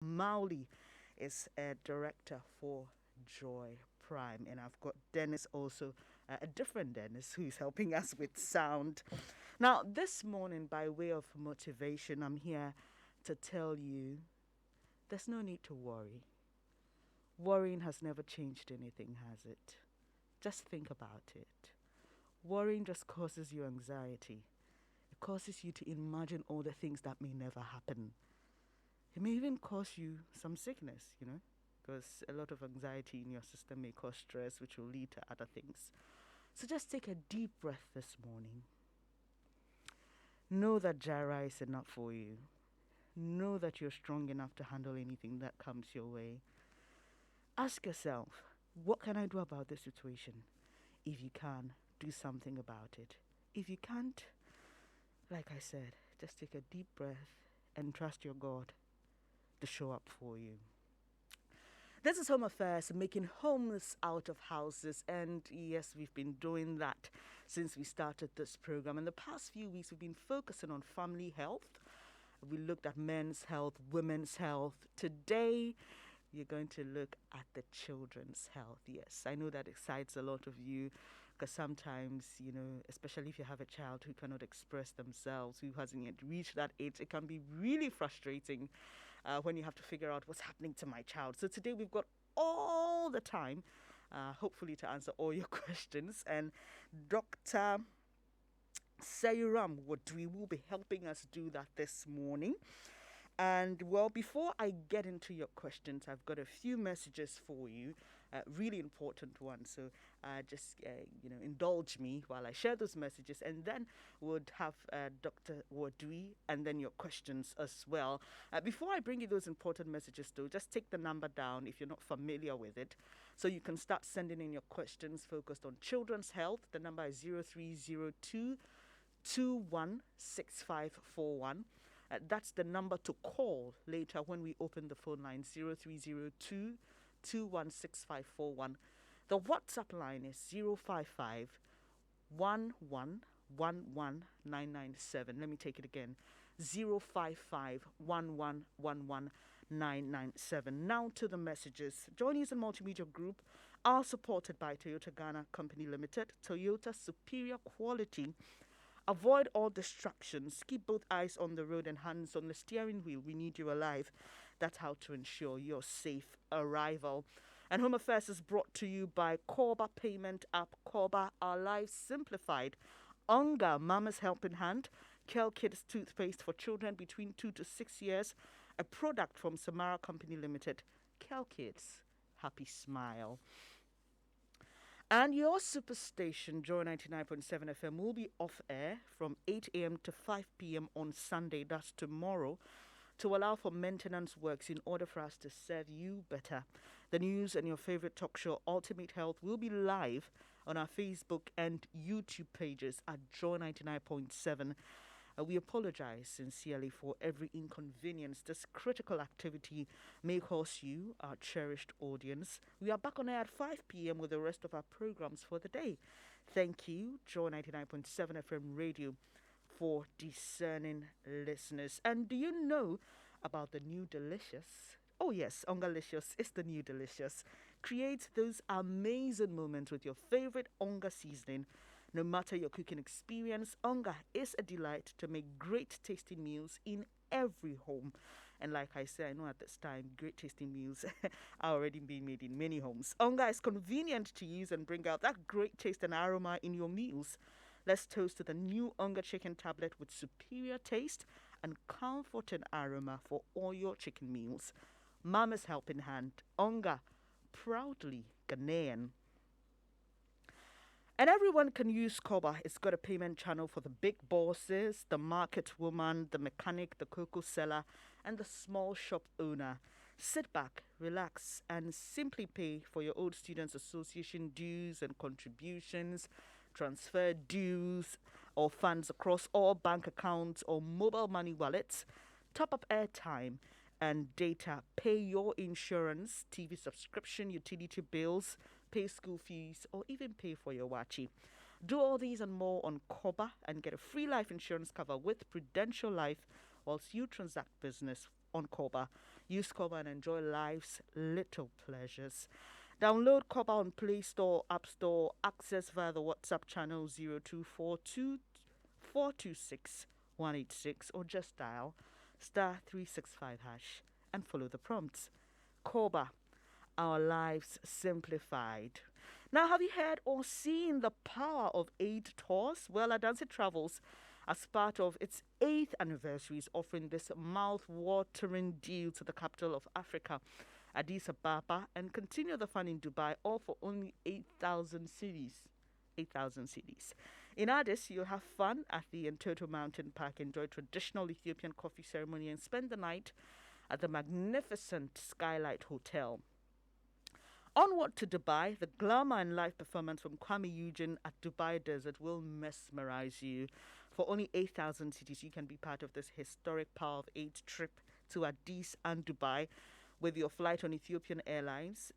Mauli is a director for Joy Prime, and I've got Dennis also, a different Dennis, who's helping us with sound. Now, this morning, by way of motivation, I'm here to tell you there's no need to worry. Worrying has never changed anything, has it? Just think about it. Worrying just causes you anxiety. It causes you to imagine all the things that may never happen. It may even cause you some sickness, because a lot of anxiety in your system may cause stress, which will lead to other things. So just take a deep breath this morning. Know that Jireh is enough for you. Know that you're strong enough to handle anything that comes your way. Ask yourself, what can I do about this situation? If you can, do something about it. If you can't, like I said, just take a deep breath and trust your God to show up for you. This is Home Affairs, making homes out of houses. And yes, we've been doing that since we started this program. In the past few weeks, we've been focusing on family health. We looked at men's health, women's health. Today, you're going to look at the children's health. Yes, I know that excites a lot of you because sometimes, especially if you have a child who cannot express themselves, who hasn't yet reached that age, it can be really frustrating when you have to figure out what's happening to my child. So today we've got all the time, hopefully, to answer all your questions. And Dr. Sarah Mordrey will be helping us do that this morning. And well, before I get into your questions, I've got a few messages for you, really important ones. So just indulge me while I share those messages, and then we'll have Dr. Wadui and then your questions as well. Before I bring you those important messages, though, just take the number down if you're not familiar with it, so you can start sending in your questions focused on children's health. The number is 0302 216541. That's the number to call later when we open the phone line, 0302 216541. The WhatsApp line is 055 1111997. Let me take it again, 055 1111997. Now to the messages. Journeys and Multimedia Group are supported by Toyota Ghana Company Limited. Toyota, superior quality. Avoid all distractions. Keep both eyes on the road and hands on the steering wheel. We need you alive. That's how to ensure your safe arrival. And Home Affairs is brought to you by Korba Payment App. Korba, our lives simplified. Unga, Mama's Helping Hand. Kel Kids toothpaste for children between 2 to 6 years. A product from Samara Company Limited. Kel Kids, happy smile. And your superstation, Joy 99.7 FM, will be off air from 8 a.m. to 5 p.m. on Sunday, that's tomorrow, to allow for maintenance works in order for us to serve you better. The news and your favorite talk show, Ultimate Health, will be live on our Facebook and YouTube pages at Joy 99.7. We apologize sincerely for every inconvenience this critical activity may cause you, our cherished audience. We are back on air at 5 p.m. with the rest of our programs for the day. Thank you, Joy 99.7 FM Radio, for discerning listeners. And do you know about the new Delicious? Oh yes, Ongalicious is the new Delicious. Create those amazing moments with your favorite Onga seasoning. No matter your cooking experience, Onga is a delight to make great tasting meals in every home. And like I said, I know at this time, great tasting meals are already being made in many homes. Onga is convenient to use and bring out that great taste and aroma in your meals. Let's toast to the new Onga chicken tablet with superior taste and comfort and aroma for all your chicken meals. Mama's Helping Hand, Onga, proudly Ghanaian. And everyone can use Koba. It's got a payment channel for the big bosses, the market woman, the mechanic, the cocoa seller, and the small shop owner. Sit back, relax, and simply pay for your Old Students Association dues and contributions, transfer dues or funds across all bank accounts or mobile money wallets, top up airtime and data, pay your insurance, TV subscription, utility bills, pay school fees, or even pay for your wachi. Do all these and more on Koba and get a free life insurance cover with Prudential Life whilst you transact business on Koba. Use Koba and enjoy life's little pleasures. Download Koba on Play Store, App Store, access via the WhatsApp channel 0242 426 186, or just dial star 365 hash and follow the prompts. Koba, our lives simplified. Now, have you heard or seen the power of aid tours? Well, Adansi Travels, as part of its 8th anniversary, is offering this mouth-watering deal to the capital of Africa, Addis Ababa, and continue the fun in Dubai, all for only 8,000 cedis. 8,000 cedis. In Addis, you'll have fun at the Entoto Mountain Park, enjoy traditional Ethiopian coffee ceremony, and spend the night at the magnificent Skylight Hotel. Onward to Dubai, the glamour and live performance from Kwame Eugene at Dubai Desert will mesmerize you. For only 8,000 cities, you can be part of this historic Power of 8 trip to Addis and Dubai with your flight on Ethiopian Airlines,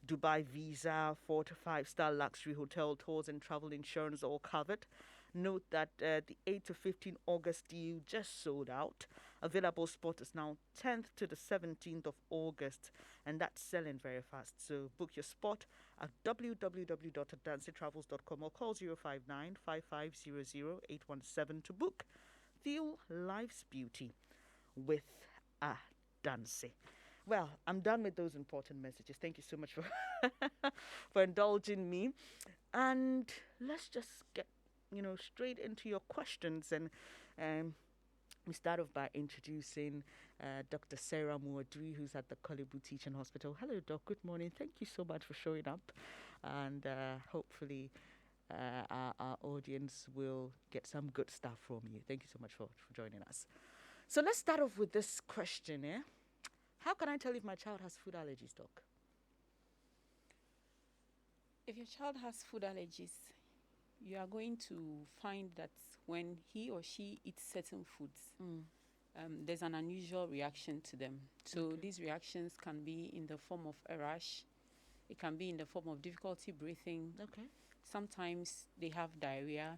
Dubai visa, 4 to 5-star luxury hotel tours, and travel insurance all covered. Note that the 8 to 15 August deal just sold out. Available spot is now 10th to the 17th of August, and that's selling very fast. So book your spot at www.dancetravels.com or call 059 5500 817 to book. Feel life's beauty with a Dancy. Well, I'm done with those important messages. Thank you so much for for indulging me. And let's just get straight into your questions. And we start off by introducing Dr. Sarah Mordrey, who's at the Kolebu Teaching Hospital. Hello, Doc. Good morning. Thank you so much for showing up. And hopefully our audience will get some good stuff from you. Thank you so much for joining us. So let's start off with this question, yeah? How can I tell if my child has food allergies, Doc? If your child has food allergies, you are going to find that when he or she eats certain foods, there's an unusual reaction to them. So these reactions can be in the form of a rash. It can be in the form of difficulty breathing. Okay. Sometimes they have diarrhea,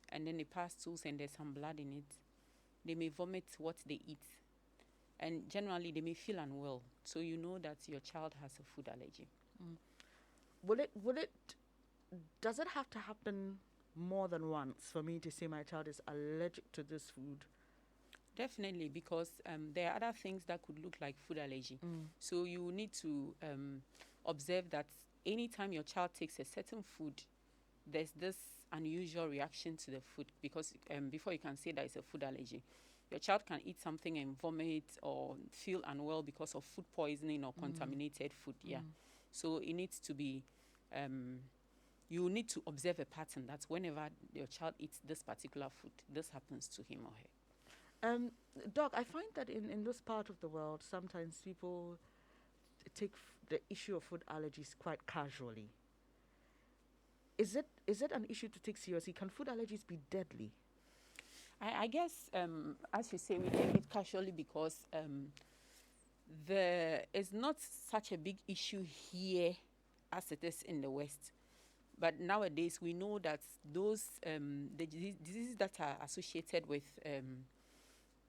and then they pass stools and there's some blood in it. They may vomit what they eat. And generally, they may feel unwell. So you know that your child has a food allergy. Does it have to happen more than once for me to say my child is allergic to this food? Definitely, because there are other things that could look like food allergy. So you need to observe that anytime your child takes a certain food, there's this unusual reaction to the food, because before you can say that it's a food allergy. Your child can eat something and vomit or feel unwell because of food poisoning or contaminated food. Yeah. So it needs to be, you need to observe a pattern that whenever your child eats this particular food, this happens to him or her. Doc, I find that in this part of the world, sometimes people take the issue of food allergies quite casually. Is it an issue to take seriously? Can food allergies be deadly? I guess, as you say, we take it casually because there is not such a big issue here as it is in the West. But nowadays, we know that those the diseases that are associated with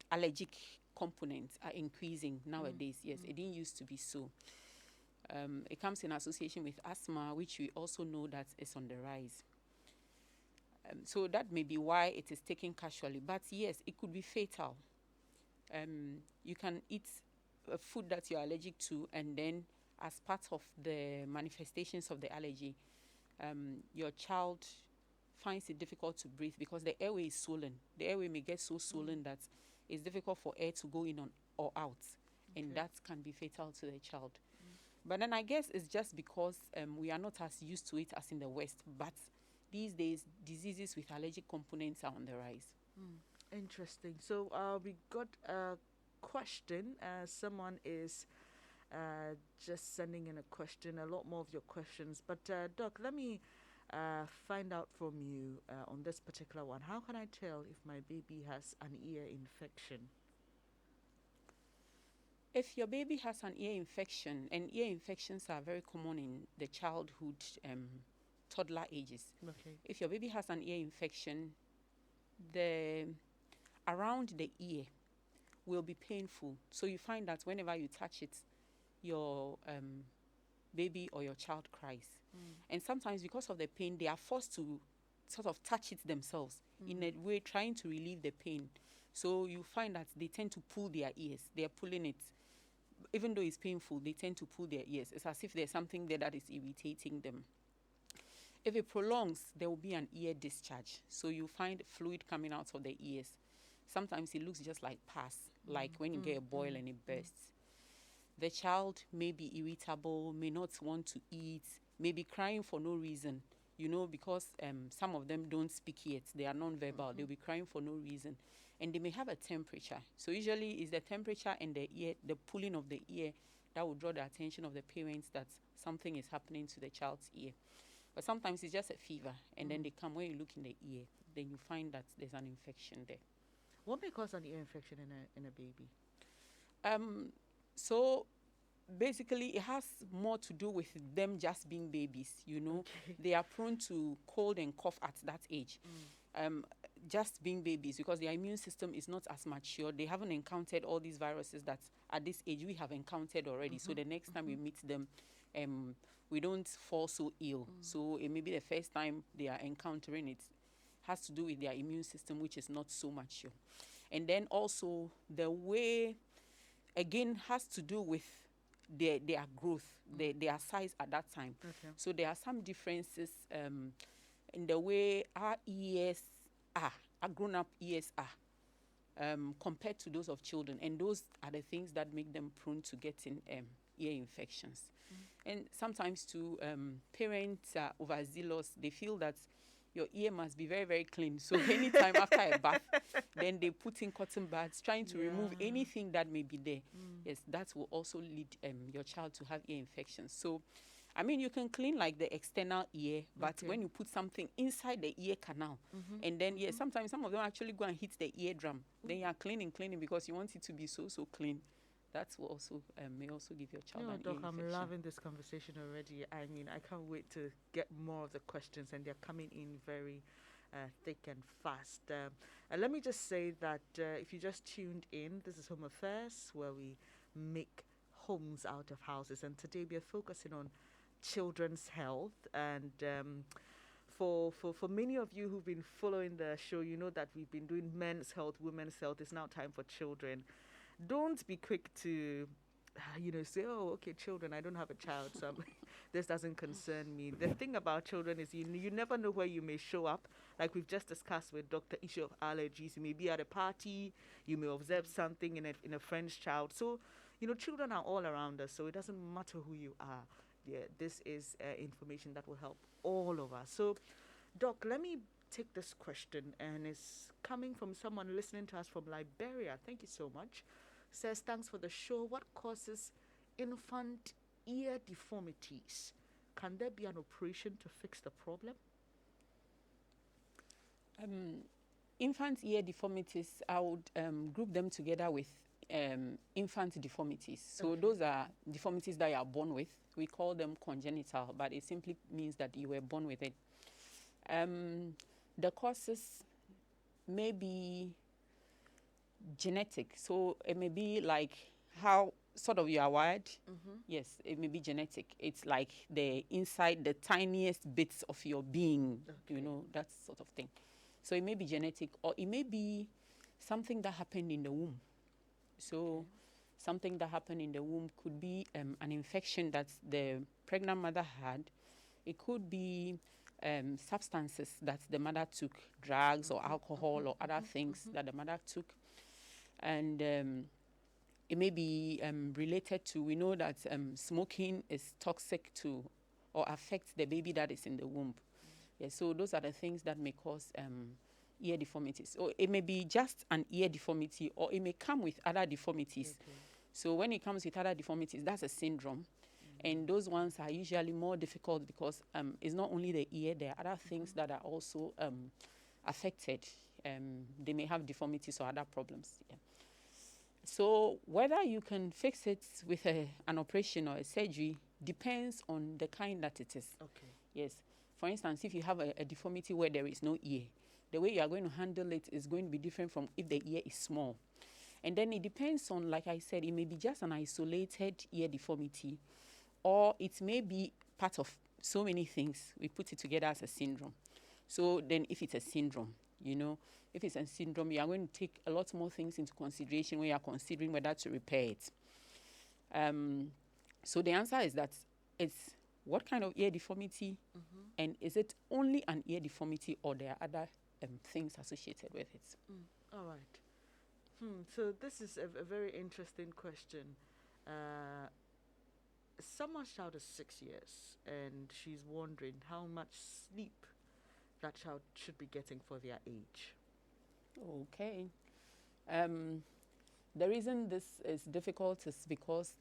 allergic components are increasing nowadays. Yes, it didn't used to be so. It comes in association with asthma, which we also know that is on the rise. So that may be why it is taken casually. But yes, it could be fatal. You can eat a food that you're allergic to, and then as part of the manifestations of the allergy, your child finds it difficult to breathe because the airway is swollen. The airway may get so swollen that it's difficult for air to go in or out, and that can be fatal to the child. But then I guess it's just because we are not as used to it as in the West. But these days, diseases with allergic components are on the rise. Interesting. So we got a question. Someone is just sending in a question, a lot more of your questions. But Doc, let me find out from you on this particular one. How can I tell if my baby has an ear infection? If your baby has an ear infection, and ear infections are very common in the childhood, toddler ages. Okay. If your baby has an ear infection, around the ear will be painful. So you find that whenever you touch it, your baby or your child cries. And sometimes because of the pain, they are forced to sort of touch it themselves in a way, trying to relieve the pain. So you find that they tend to pull their ears. They are pulling it. Even though it's painful, they tend to pull their ears. It's as if there's something there that is irritating them. If it prolongs, there will be an ear discharge. So you find fluid coming out of the ears. Sometimes it looks just like pus, like when you get a boil and it bursts. The child may be irritable, may not want to eat, may be crying for no reason, because some of them don't speak yet. They are non-verbal. They'll be crying for no reason. And they may have a temperature. So usually it's the temperature and the ear, the pulling of the ear, that will draw the attention of the parents that something is happening to the child's ear. But sometimes it's just a fever, and then they come, when you look in the ear, then you find that there's an infection there. What may cause an ear infection in a baby? So basically it has more to do with them just being babies, Okay. They are prone to cold and cough at that age. Just being babies, because their immune system is not as mature. They haven't encountered all these viruses that at this age we have encountered already. So the next time we meet them, we don't fall so ill. So it may be the first time they are encountering it. Has to do with their immune system, which is not so mature. And then also the way, again, has to do with their growth, their size at that time. Okay. So there are some differences in the way our ears are, our grown-up ears are, compared to those of children. And those are the things that make them prone to getting ear infections. And sometimes too, parents are overzealous. They feel that your ear must be very, very clean. So anytime after a bath, then they put in cotton buds, trying to remove anything that may be there. Yes, that will also lead your child to have ear infections. So, I mean, you can clean like the external ear, but when you put something inside the ear canal, and then, sometimes some of them actually go and hit the eardrum. Then you are cleaning because you want it to be so clean. That will also may also give your child an ear Doc, infection. I'm loving this conversation already. I mean, I can't wait to get more of the questions, and they're coming in very thick and fast. And let me just say that if you just tuned in, this is Home Affairs, where we make homes out of houses. And today we are focusing on children's health. And for many of you who've been following the show, you know that we've been doing men's health, women's health. It's now time for children. Don't be quick to, say, oh, okay, children, I don't have a child, so this doesn't concern me. The thing about children is you never know where you may show up. Like we've just discussed with Dr. issue of allergies. You may be at a party, you may observe something in a friend's child. So, children are all around us, so it doesn't matter who you are. Yeah, this is information that will help all of us. So, Doc, let me take this question, and it's coming from someone listening to us from Liberia. Thank you so much. Says, thanks for the show. What causes infant ear deformities? Can there be an operation to fix the problem? Infant ear deformities, I would group them together with infant deformities. So those are deformities that you are born with. We call them congenital, but it simply means that you were born with it. The causes may be genetic. So it may be like how sort of you are wired. Yes, it may be genetic. It's like the inside, the tiniest bits of your being, that sort of thing. So it may be genetic, or it may be something that happened in the womb. So something that happened in the womb could be an infection that the pregnant mother had. It could be substances that the mother took, drugs or alcohol or other things that the mother took. And it may be related to, we know that smoking is toxic to or affects the baby that is in the womb. Yeah, so those are the things that may cause ear deformities. Or it may be just an ear deformity, or it may come with other deformities. So when it comes with other deformities, that's a syndrome. And those ones are usually more difficult because it's not only the ear, there are other things that are also affected. They may have deformities or other problems. Yeah. So whether you can fix it with an operation or a surgery depends on the kind that it is. Okay. Yes. For instance, if you have a deformity where there is no ear, the way you are going to handle it is going to be different from if the ear is small. And then it depends on, like I said, it may be just an isolated ear deformity, or it may be part of so many things. We put it together as a syndrome. So then if it's a syndrome, if it's a syndrome, you are going to take a lot more things into consideration when you are considering whether to repair it. So the answer is that it's what kind of ear deformity, and is it only an ear deformity, or there are other things associated with it? All right. So this is a very interesting question. Someone's child is 6 years, and she's wondering how much sleep that child should be getting for their age. Okay. The reason this is difficult is because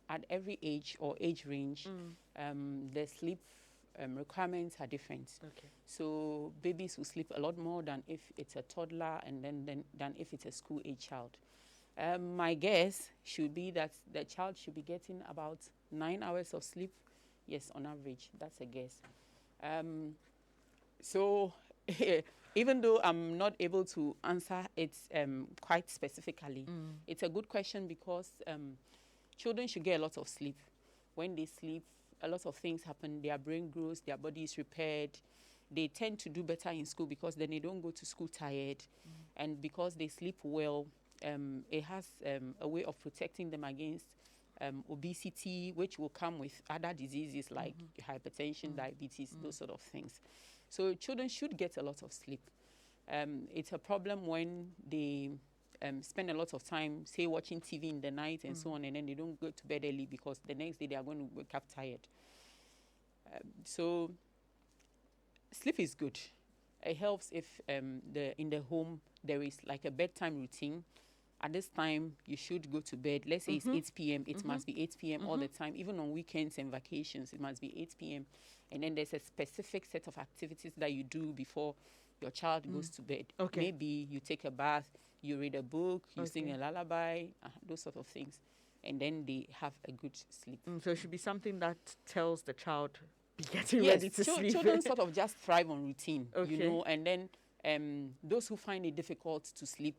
at every age or age range, the sleep requirements are different. Okay. So babies will sleep a lot more than if it's a toddler, and then than if it's a school age child. My guess should be that the child should be getting about 9 hours of sleep. Yes, on average, that's a guess. So even though I'm not able to answer it quite specifically, it's a good question, because children should get a lot of sleep. When they sleep, a lot of things happen. Their brain grows, their body is repaired. They tend to do better in school because then they don't go to school tired. And because they sleep well, it has a way of protecting them against obesity, which will come with other diseases like hypertension, diabetes, those sort of things. So children should get a lot of sleep. It's a problem when they spend a lot of time, say, watching TV in the night and so on, and then they don't go to bed early because the next day they are going to wake up tired. So sleep is good. It helps if in the home there is like a bedtime routine. At this time, you should go to bed. Let's say it's 8 p.m. It must be 8 p.m. all the time. Even on weekends and vacations, it must be 8 p.m. And then there's a specific set of activities that you do before your child goes to bed. Okay. Maybe you take a bath, you read a book, you sing a lullaby, those sort of things. And then they have a good sleep. So it should be something that tells the child, be getting ready to sleep. Children sort of just thrive on routine, Okay. and then those who find it difficult to sleep,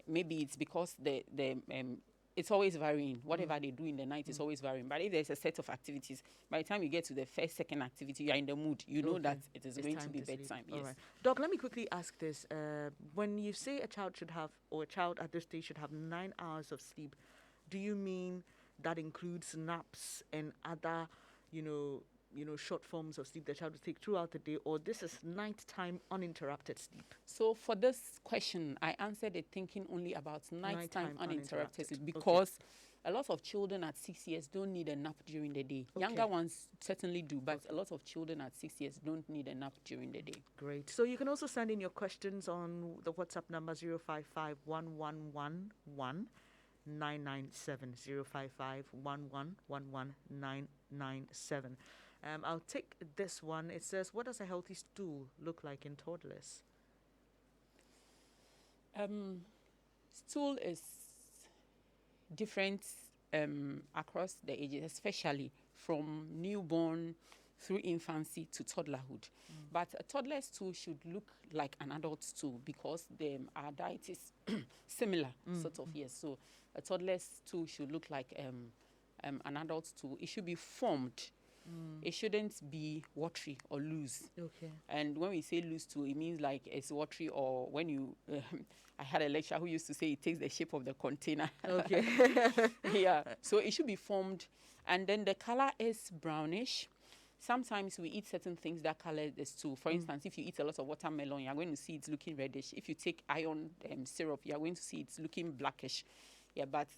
maybe it's because it's always varying. Whatever they do in the night is always varying. But if there's a set of activities, by the time you get to the first, second activity, you're in the mood. You know that it is going to be bedtime. Yes. All right. Doc, let me quickly ask this. When you say a child should have, or a child at this stage should have 9 hours of sleep, do you mean that includes naps and other, short forms of sleep the child will take throughout the day, or this is nighttime uninterrupted sleep? So for this question, I answered it thinking only about nighttime uninterrupted sleep, Okay. because a lot of children at 6 years don't need a nap during the day. Okay. Younger ones certainly do, but a lot of children at 6 years don't need a nap during the day. Great. So you can also send in your questions on the WhatsApp number 055 1111 997 055 1111 997. I'll take this one. It says, what does a healthy stool look like in toddlers? Stool is different across the ages, especially from newborn through infancy to toddlerhood. But a toddler stool should look like an adult stool, because our diet is similar, sort of, yes. So a toddler stool should look like an adult stool. It should be formed. It shouldn't be watery or loose. Okay. And when we say loose too, it means like it's watery, or when you, I had a lecturer who used to say it takes the shape of the container. Okay. Yeah. So it should be formed. And then the color is brownish. Sometimes we eat certain things that color the stool. For instance, if you eat a lot of watermelon, you're going to see it's looking reddish. If you take iron syrup, you're going to see it's looking blackish. Yeah, but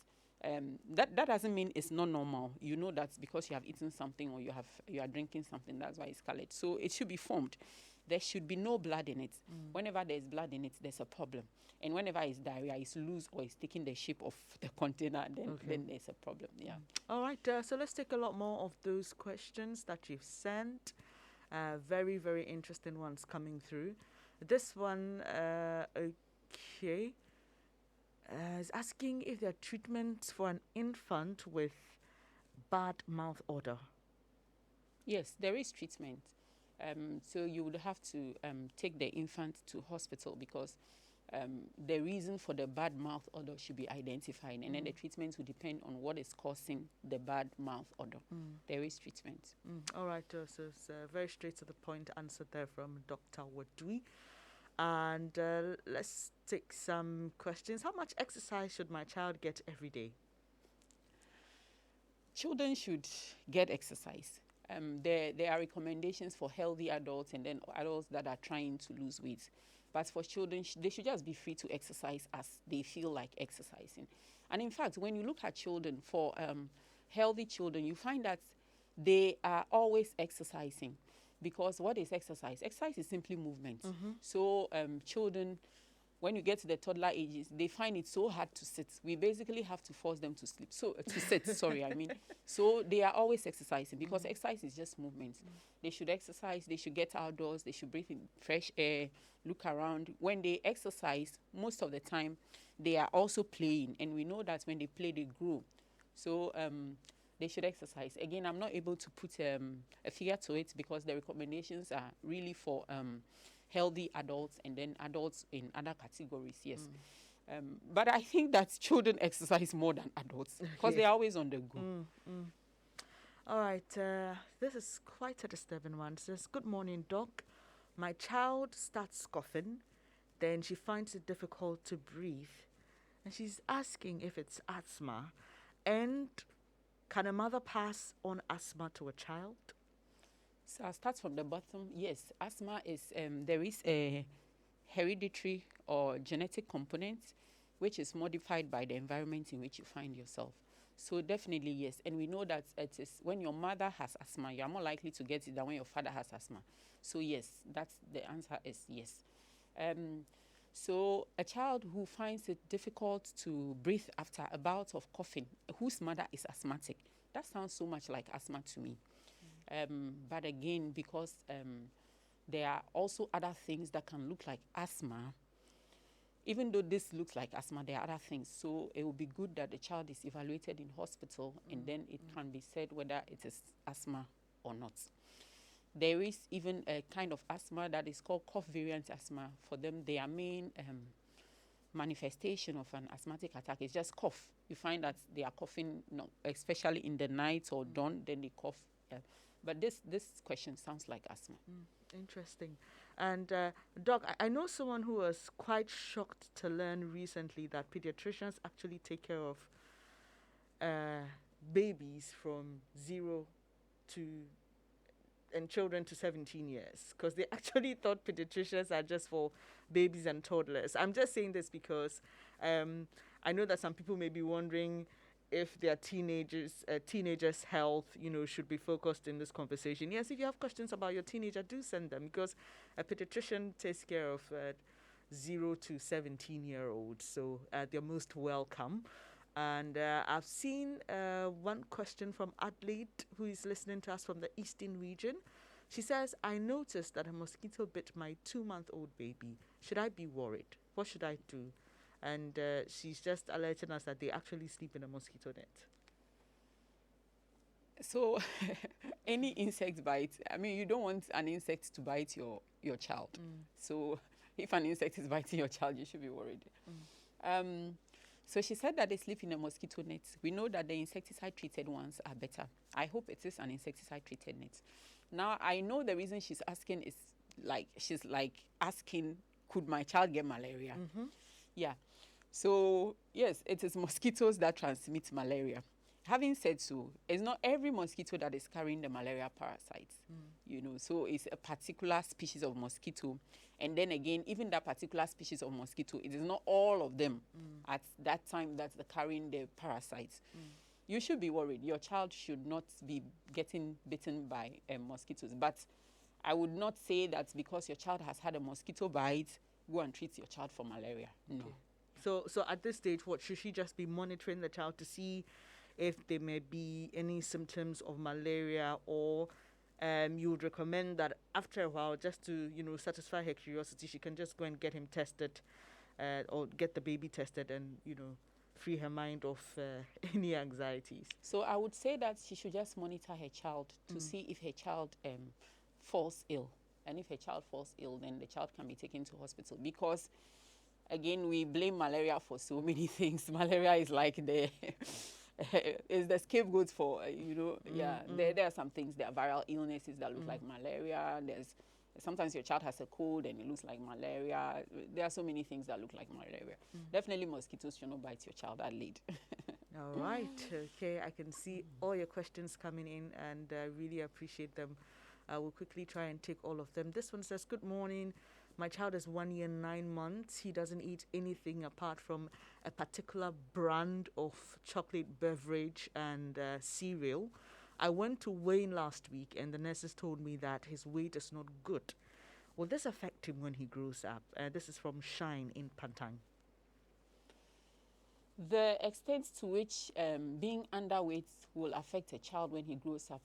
that doesn't mean it's not normal. You know that because you have eaten something, or you are drinking something, that's why it's colored. So it should be formed. There should be no blood in it. Whenever there's blood in it, there's a problem. And whenever it's diarrhea, it's loose, or it's taking the shape of the container, then there's a problem. Yeah. All right. So let's take a lot more of those questions that you've sent. Very, very interesting ones coming through. This one, okay. Is asking if there are treatments for an infant with bad mouth odor. Yes, there is treatment. So you would have to take the infant to hospital, because the reason for the bad mouth odor should be identified, and then the treatment will depend on what is causing the bad mouth odor. There is treatment. All right, so it's very straight to the point answer there from Dr. Wadui. And let's take some questions. How much exercise should my child get every day? Children should get exercise. There are recommendations for healthy adults and then adults that are trying to lose weight. But for children, they should just be free to exercise as they feel like exercising. And in fact, when you look at children, for healthy children, you find that they are always exercising. Because what is exercise? Exercise is simply movement. So children, when you get to the toddler ages, they find it so hard to sit. We basically have to force them to sleep. So to sit, sorry, I mean. So they are always exercising because exercise is just movement. They should exercise, they should get outdoors, they should breathe in fresh air, look around. When they exercise, most of the time, they are also playing. And we know that when they play, they grow. So they should exercise. Again, I'm not able to put a figure to it because the recommendations are really for healthy adults and then adults in other categories, yes. But I think that children exercise more than adults because they're always on the go. All right, this is quite a disturbing one. It says, good morning, doc. My child starts coughing, then she finds it difficult to breathe, and she's asking if it's asthma, and can a mother pass on asthma to a child? So I'll start from the bottom. Yes, asthma is, there is a hereditary or genetic component which is modified by the environment in which you find yourself. So definitely yes. And we know that it is when your mother has asthma, you are more likely to get it than when your father has asthma. So yes, that's the answer is yes. So a child who finds it difficult to breathe after a bout of coughing, whose mother is asthmatic, that sounds so much like asthma to me. But again, because there are also other things that can look like asthma, even though this looks like asthma, there are other things. So it would be good that the child is evaluated in hospital and then it can be said whether it is asthma or not. There is even a kind of asthma that is called cough variant asthma. For them, their main manifestation of an asthmatic attack is just cough. You find that they are coughing, especially in the night or dawn, then they cough. But this question sounds like asthma. Interesting. And Doc, I know someone who was quite shocked to learn recently that pediatricians actually take care of babies from 0 to and children to 17 years, because they actually thought pediatricians are just for babies and toddlers. I'm just saying this because I know that some people may be wondering if their teenagers' health, should be focused in this conversation. Yes, if you have questions about your teenager, do send them, because a pediatrician takes care of 0 to 17-year-olds, so they're most welcome. And I've seen one question from Adelaide, who is listening to us from the Eastern region. She says, I noticed that a mosquito bit my 2-month-old baby. Should I be worried? What should I do? And she's just alerting us that they actually sleep in a mosquito net. So any insect bite, I mean, you don't want an insect to bite your child. So if an insect is biting your child, you should be worried. So she said that they sleep in a mosquito net. We know that the insecticide-treated ones are better. I hope it is an insecticide-treated net. Now, I know the reason she's asking is she's asking, could my child get malaria? Yeah. So, yes, it is mosquitoes that transmit malaria. Having said so, it's not every mosquito that is carrying the malaria parasite, so it's a particular species of mosquito. And then again, even that particular species of mosquito, it is not all of them at that time that's carrying the parasites. You should be worried. Your child should not be getting bitten by mosquitoes. But I would not say that because your child has had a mosquito bite, go and treat your child for malaria. No. Okay. So at this stage, what should she just be monitoring the child to see if there may be any symptoms of malaria, or you would recommend that after a while, just to satisfy her curiosity, she can just go and get him tested, or get the baby tested, and free her mind of any anxieties? So I would say that she should just monitor her child to see if her child falls ill. And if her child falls ill, then the child can be taken to hospital, because again, we blame malaria for so many things. Malaria is like the is the scapegoat for there are some things. There are viral illnesses that look like malaria. There's sometimes your child has a cold and it looks like malaria. There are so many things that look like malaria. Definitely mosquitoes should not bite your child that late. All right. Okay. I can see all your questions coming in, and I really appreciate them. I will quickly try and take all of them. This one says, "Good morning. My child is 1 year, 9 months. He doesn't eat anything apart from a particular brand of chocolate beverage and cereal. I went to weigh last week, and the nurses told me that his weight is not good. Will this affect him when he grows up?" This is from Shine in Pantang. The extent to which being underweight will affect a child when he grows up,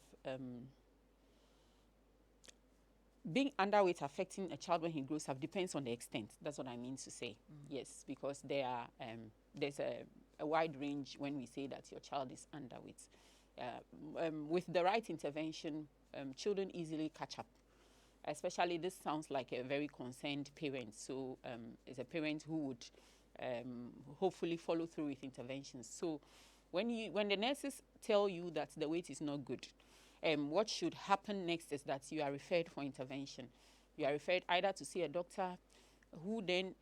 being underweight affecting a child when he grows up depends on the extent. That's what I mean to say. Yes, because there's a wide range when we say that your child is underweight. With the right intervention, children easily catch up. Especially, this sounds like a very concerned parent. So it's a parent who would hopefully follow through with interventions. So when the nurses tell you that the weight is not good, what should happen next is that you are referred for intervention. You are referred either to see a doctor who then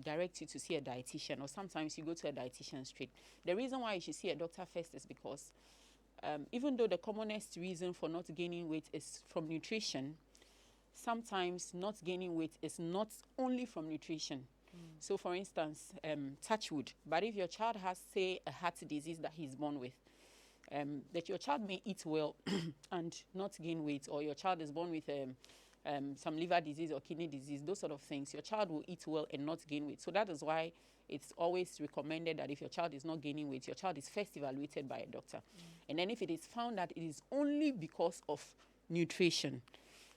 directs you to see a dietitian, or sometimes you go to a dietitian straight. The reason why you should see a doctor first is because even though the commonest reason for not gaining weight is from nutrition, sometimes not gaining weight is not only from nutrition. So for instance, touch wood, but if your child has, say, a heart disease that he's born with, that your child may eat well and not gain weight, or your child is born with some liver disease or kidney disease, those sort of things, your child will eat well and not gain weight. So that is why it's always recommended that if your child is not gaining weight, your child is first evaluated by a doctor. And then if it is found that it is only because of nutrition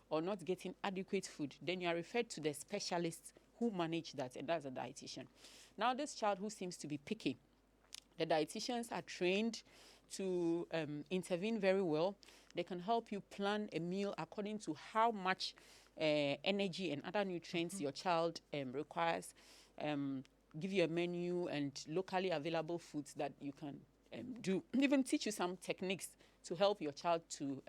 or not getting adequate food, then you are referred to the specialists who manage that, and that's a dietitian. Now, this child who seems to be picky, the dietitians are trained to intervene very well. They can help you plan a meal according to how much energy and other nutrients your child requires, give you a menu and locally available foods that you can do, even teach you some techniques to help your child to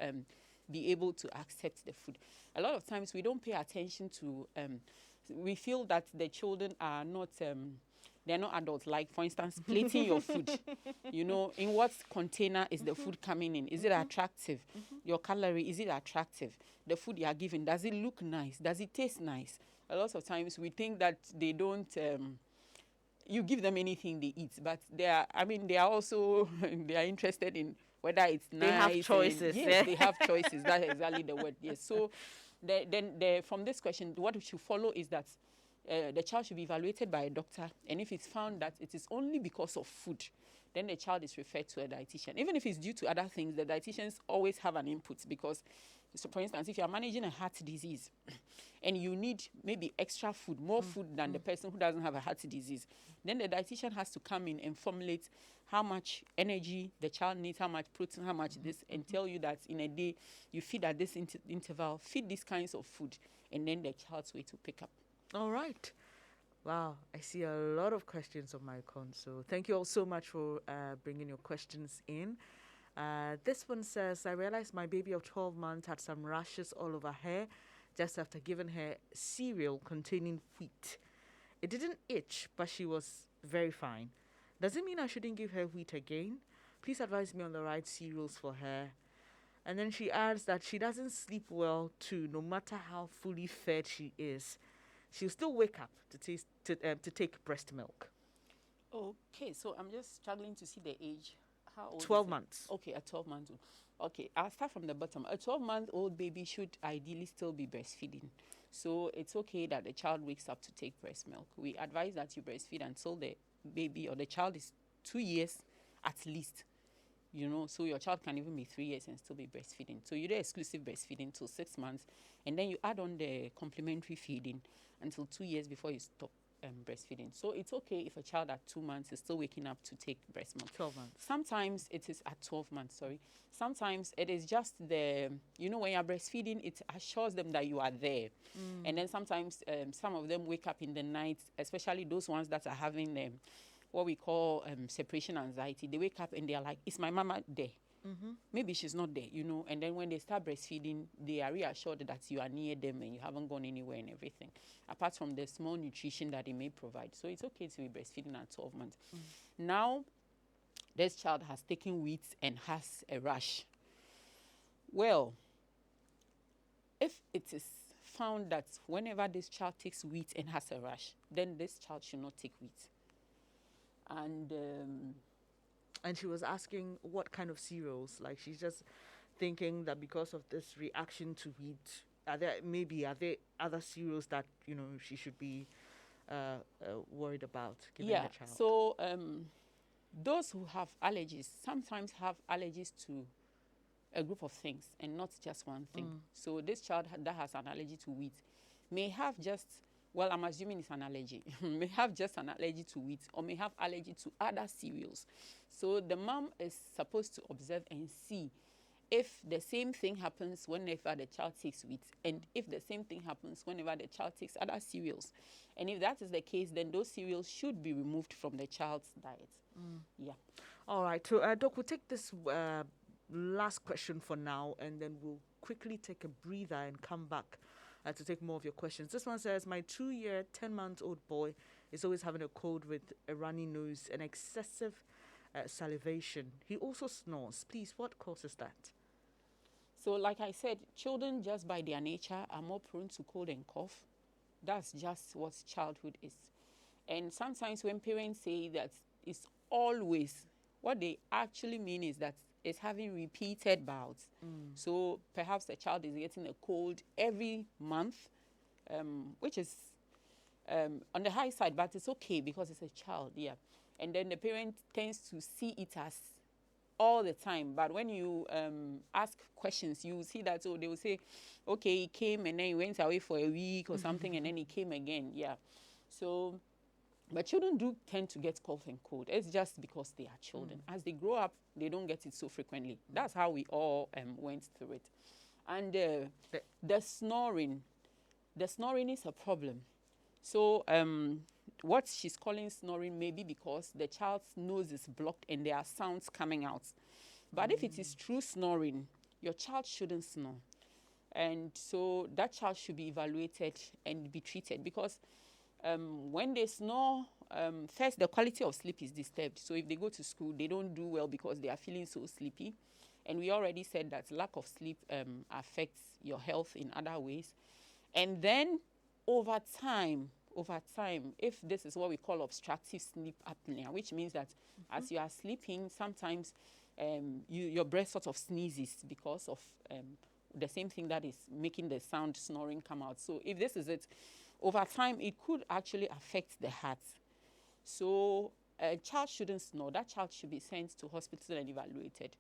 be able to accept the food. A lot of times we don't pay attention to, we feel that the children are not, they're not adults. Like, for instance, plating your food. You know, in what container is the food coming in? Is it attractive? Your calorie, is it attractive? The food you are giving, does it look nice? Does it taste nice? A lot of times we think that they don't, you give them anything they eat, but they are also, they are interested in whether it's nice. They have choices. Yes, they have choices. That's exactly the word. Yes. So from this question, what should follow is that the child should be evaluated by a doctor, and if it's found that it is only because of food, then the child is referred to a dietitian. Even if it's due to other things, the dietitians always have an input, because, so for instance, if you are managing a heart disease and you need maybe extra food, more food than the person who doesn't have a heart disease, then the dietitian has to come in and formulate how much energy the child needs, how much protein, how much this, and tell you that in a day you feed at this interval, feed these kinds of food, and then the child's weight will pick up. All right. Wow, I see a lot of questions on my account. So thank you all so much for bringing your questions in. This one says, "I realized my baby of 12 months had some rashes all over her just after giving her cereal containing wheat. It didn't itch, but she was very fine. Does it mean I shouldn't give her wheat again? Please advise me on the right cereals for her." And then she adds that she doesn't sleep well too, no matter how fully fed she is. She'll still wake up to take breast milk. Okay, so I'm just struggling to see the age. How old? 12 months. Okay, a 12-month old. Okay, I'll start from the bottom. A 12-month-old baby should ideally still be breastfeeding. So it's okay that the child wakes up to take breast milk. We advise that you breastfeed until the baby or the child is 2 years at least. You know, so your child can even be 3 years and still be breastfeeding. So you do exclusive breastfeeding till 6 months, and then you add on the complementary feeding until 2 years before you stop breastfeeding. So it's okay if a child at 2 months is still waking up to take breast milk. 12 months. Sometimes it is at 12 months, sorry. Sometimes it is just when you're breastfeeding, it assures them that you are there. And then sometimes some of them wake up in the night, especially those ones that are having what we call separation anxiety. They wake up and they are like, is my mama there? Maybe she's not there, and then when they start breastfeeding, they are reassured that you are near them and you haven't gone anywhere and everything, apart from the small nutrition that they may provide. So it's okay to be breastfeeding at 12 months. Now, this child has taken wheat and has a rash. Well, if it is found that whenever this child takes wheat and has a rash, then this child should not take wheat. And she was asking what kind of cereals. Like, she's just thinking that because of this reaction to wheat, are there other cereals that she should be worried about giving the child? So those who have allergies sometimes have allergies to a group of things and not just one thing. So this child that has an allergy to wheat may have just, well, I'm assuming it's an allergy, may have just an allergy to wheat or may have allergy to other cereals. So the mom is supposed to observe and see if the same thing happens whenever the child takes wheat and if the same thing happens whenever the child takes other cereals. And if that is the case, then those cereals should be removed from the child's diet. Yeah. All right. So, Doc, we'll take this last question for now, and then we'll quickly take a breather and come back to take more of your questions. This one says, my 2-year, 10-month-old boy is always having a cold with a runny nose and excessive salivation. He also snores. Please, what causes that? So like I said, children just by their nature are more prone to cold and cough. That's just what childhood is. And sometimes when parents say that it's always, what they actually mean is that it's having repeated bouts. So perhaps the child is getting a cold every month, which is on the high side, but it's okay because it's a child, yeah. And then the parent tends to see it as all the time. But when you ask questions, you see that, they will say, okay, he came and then he went away for a week or something and then he came again, yeah. So, but children do tend to get cough and cold. It's just because they are children. As they grow up, they don't get it so frequently. That's how we all went through it. And the snoring is a problem. So what she's calling snoring may be because the child's nose is blocked and there are sounds coming out. But if it is true snoring, your child shouldn't snore. And so that child should be evaluated and be treated because when they snore, first, the quality of sleep is disturbed. So if they go to school, they don't do well because they are feeling so sleepy. And we already said that lack of sleep affects your health in other ways. And then over time, if this is what we call obstructive sleep apnea, which means that as you are sleeping, sometimes your breath sort of sneezes because of the same thing that is making the sound snoring come out. So if this is it, over time, it could actually affect the heart. So a child shouldn't snore. That child should be sent to hospital and evaluated.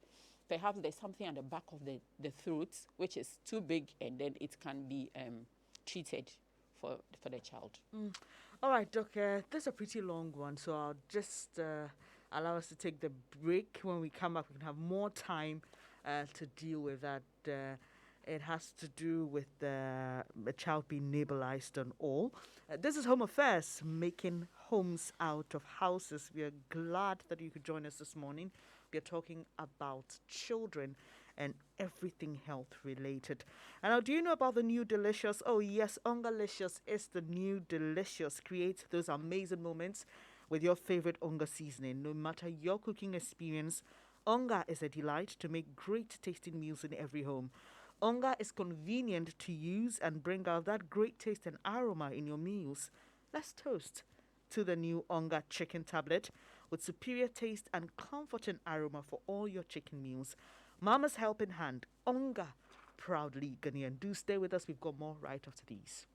Perhaps there's something at the back of the throat, which is too big, and then it can be treated for the child. All right, Doc, this is a pretty long one, so I'll just allow us to take the break. When we come back, we can have more time to deal with that. It has to do with a child being nebulized and all. This is Home Affairs, making homes out of houses. We are glad that you could join us this morning. We are talking about children and everything health related. And now, do you know about the new Delicious? Oh yes, Ongalicious is the new Delicious. Create those amazing moments with your favorite Onga seasoning. No matter your cooking experience, Onga is a delight to make great tasting meals in every home. Onga is convenient to use and bring out that great taste and aroma in your meals. Let's toast to the new Onga chicken tablet with superior taste and comforting aroma for all your chicken meals. Mama's helping hand, Onga, proudly Ghanaian. Do stay with us. We've got more right after these.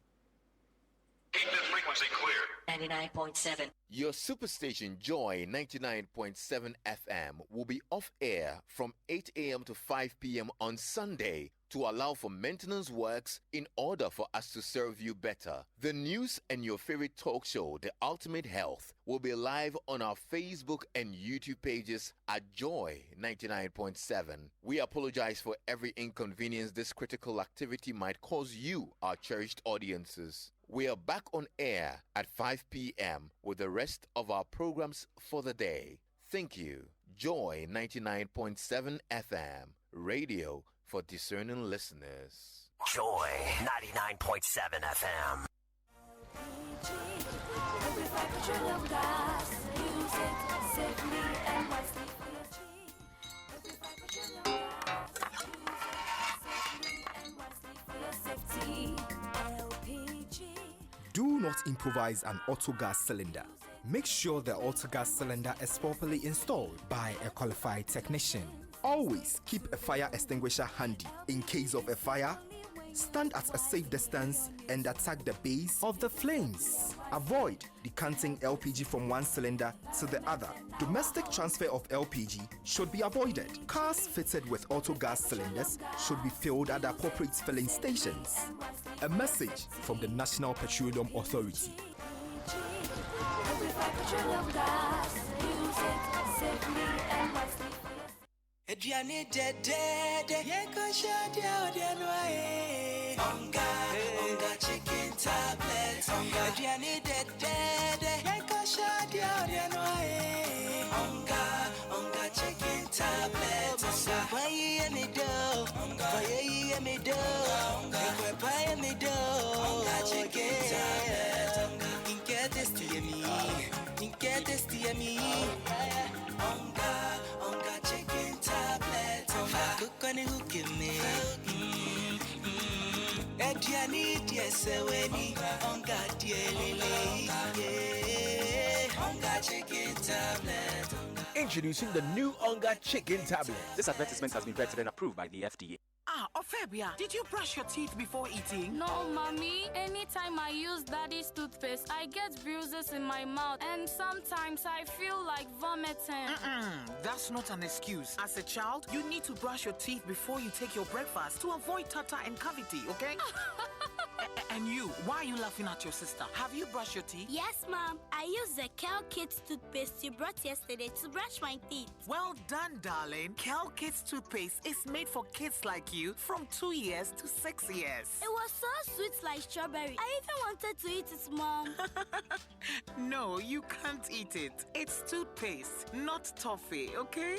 Keep this frequency clear. 99.7. Your superstation Joy 99.7 FM will be off air from 8 a.m. to 5 p.m. on Sunday to allow for maintenance works in order for us to serve you better. The news and your favorite talk show, The Ultimate Health, will be live on our Facebook and YouTube pages at Joy 99.7. We apologize for every inconvenience this critical activity might cause you, our cherished audiences. We are back on air at 5 p.m. with the rest of our programs for the day. Thank you. Joy 99.7 FM, radio for discerning listeners. Joy 99.7 FM. Do not improvise an auto gas cylinder. Make sure the auto gas cylinder is properly installed by a qualified technician. Always keep a fire extinguisher handy. In case of a fire, stand at a safe distance and attack the base of the flames. Avoid decanting LPG from one cylinder to the other. Domestic transfer of LPG should be avoided. Cars fitted with auto gas cylinders should be filled at the appropriate filling stations. A message from the National Petroleum Authority. Adriani dede yeko shadia odianwae onga chicken tablet Adriani dede yeko shadia odianwae onga chicken tablet why me do why me do onga chicken tablet get this to me onga chicken tablet cook who give me Ediani dieseweni onga dielele onga chicken tablet. Introducing the new Onga Chicken Tablet. This advertisement has been vetted and approved by the FDA. Ophebia, did you brush your teeth before eating? No, Mommy. Anytime I use Daddy's toothpaste, I get bruises in my mouth and sometimes I feel like vomiting. That's not an excuse. As a child, you need to brush your teeth before you take your breakfast to avoid tartar and cavity, okay? And you, why are you laughing at your sister? Have you brushed your teeth? Yes, Mom. I used the Kel Kids toothpaste you brought yesterday to brush my teeth. Well done, darling. Kel Kids toothpaste is made for kids like you from 2 years to 6 years. It was so sweet like strawberry. I even wanted to eat it, Mom. No, you can't eat it. It's toothpaste, not toffee, okay?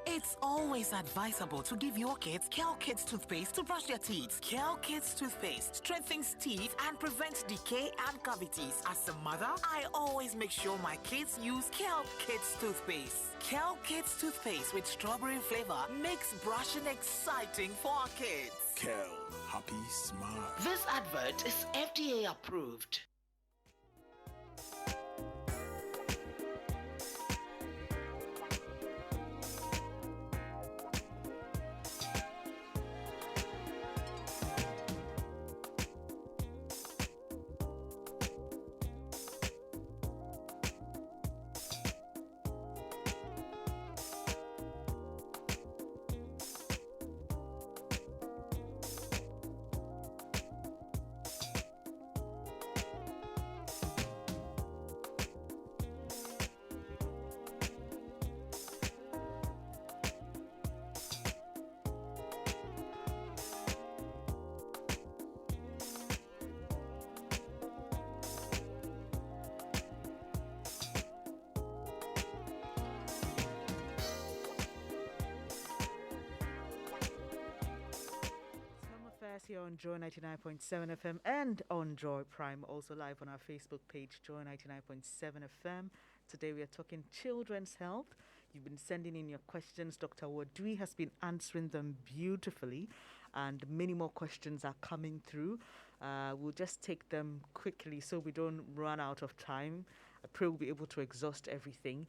It's always advisable to give your kids Kel Kids toothpaste to brush their teeth. Kel Kids toothpaste strengthens teeth and prevents decay and cavities. As a mother, I always make sure my kids use Kel Kids toothpaste. Kel Kids toothpaste with strawberry flavor makes brushing exciting for our kids. Kel, happy smile. This advert is FDA approved. Here on Joy 99.7 FM and on Joy Prime, also live on our Facebook page, Joy 99.7 FM. Today we are talking children's health. You've been sending in your questions. Dr. Wadri has been answering them beautifully, and many more questions are coming through. We'll just take them quickly so we don't run out of time. I pray we'll be able to exhaust everything.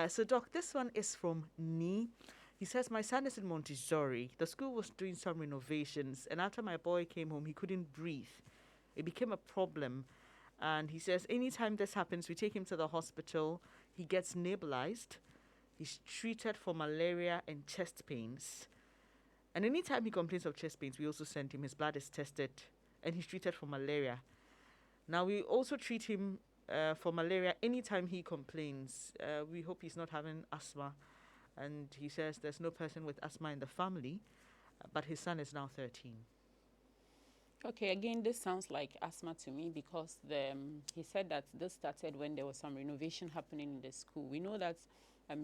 So, Doc, this one is from Ni. He says, my son is in Montessori. The school was doing some renovations, and after my boy came home, he couldn't breathe. It became a problem. And he says, anytime this happens, we take him to the hospital. He gets nebulized. He's treated for malaria and chest pains. And anytime he complains of chest pains, we also send him. His blood is tested, and he's treated for malaria. Now, we also treat him for malaria anytime he complains. We hope he's not having asthma. And he says there's no person with asthma in the family, but his son is now 13. Okay, again, this sounds like asthma to me because he said that this started when there was some renovation happening in the school. We know that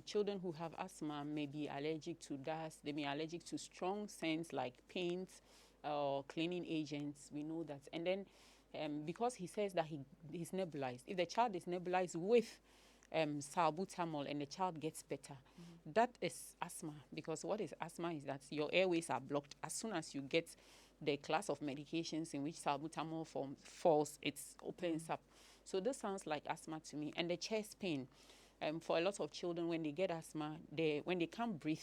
children who have asthma may be allergic to dust. They may be allergic to strong scents like paint or cleaning agents. We know that. And then because he says that he's nebulized, if the child is nebulized with salbutamol and the child gets better, that is asthma. Because what is asthma is that your airways are blocked. As soon as you get the class of medications in which salbutamol falls, it opens up. So this sounds like asthma to me. And the chest pain, for a lot of children, when they get asthma, when they can't breathe,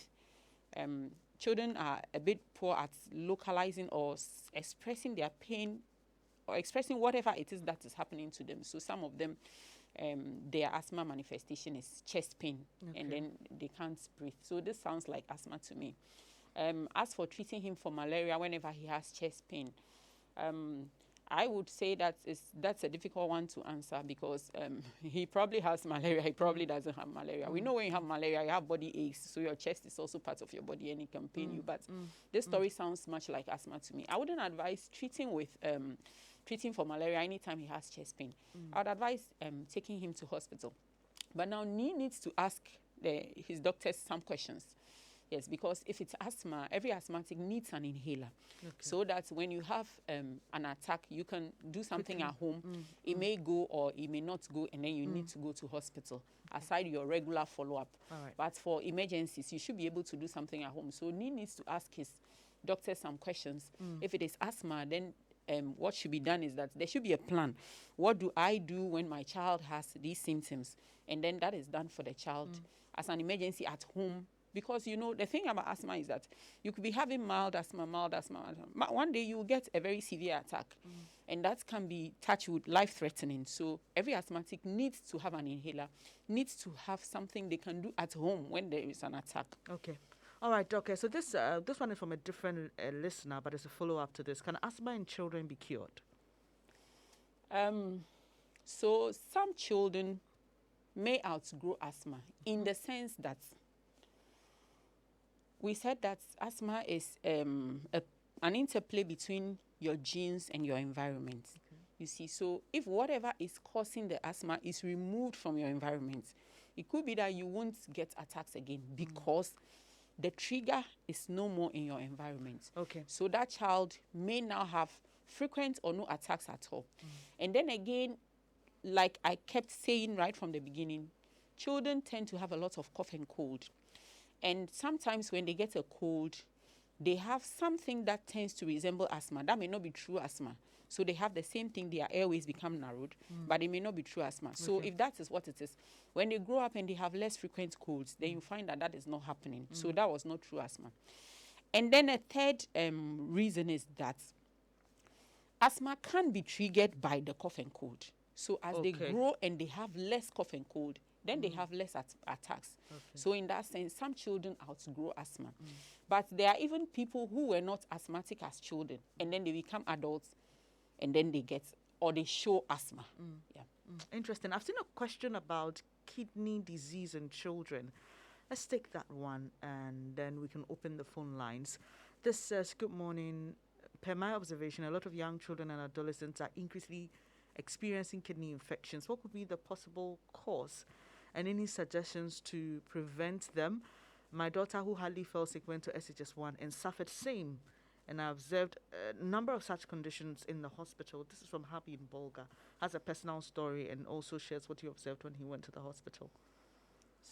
children are a bit poor at localizing or expressing their pain or expressing whatever it is that is happening to them. So some of them, their asthma manifestation is chest pain, and then they can't breathe. So this sounds like asthma to me. As for treating him for malaria whenever he has chest pain, I would say that's a difficult one to answer because he probably has malaria. He probably doesn't have malaria. We know when you have malaria, you have body aches, so your chest is also part of your body and it can pain you. But this story sounds much like asthma to me. I wouldn't advise treating for malaria anytime he has chest pain. I would advise taking him to hospital. But now he needs to ask his doctors some questions. Yes, because if it's asthma, every asthmatic needs an inhaler. So that when you have an attack, you can do something at home. It may go or it may not go, and then you need to go to hospital, aside your regular follow-up. But for emergencies, you should be able to do something at home. So he needs to ask his doctor some questions. If it is asthma, then what should be done is that there should be a plan. What do I do when my child has these symptoms? And then that is done for the child as an emergency at home. Because, you know, the thing about asthma is that you could be having mild asthma. One day you will get a very severe attack. And that can be touched with life-threatening. So every asthmatic needs to have an inhaler, needs to have something they can do at home when there is an attack. Okay. All right, okay. So this one is from a different listener, but it's a follow-up to this. Can asthma in children be cured? So some children may outgrow asthma in the sense that we said that asthma is an interplay between your genes and your environment. You see, so if whatever is causing the asthma is removed from your environment, it could be that you won't get attacks again because the trigger is no more in your environment. So that child may now have frequent or no attacks at all. And then again, like I kept saying right from the beginning, children tend to have a lot of cough and cold. And sometimes when they get a cold, they have something that tends to resemble asthma. That may not be true asthma. So they have the same thing, their airways become narrowed, but it may not be true asthma. So if that is what it is, when they grow up and they have less frequent colds, then you find that that is not happening. So that was not true asthma. And then a third reason is that asthma can be triggered by the cough and cold. So as they grow and they have less cough and cold, then they have less attacks. So in that sense, some children outgrow asthma. But there are even people who were not asthmatic as children, and then they become adults, and then they show asthma. Interesting. I've seen a question about kidney disease in children. Let's take that one, and then we can open the phone lines. This says, good morning. Per my observation, a lot of young children and adolescents are increasingly experiencing kidney infections. What could be the possible cause? And any suggestions to prevent them? My daughter, who hardly fell sick, went to SHS1 and suffered same. And I observed a number of such conditions in the hospital. This is from Happy in Bolga. Has a personal story and also shares what he observed when he went to the hospital.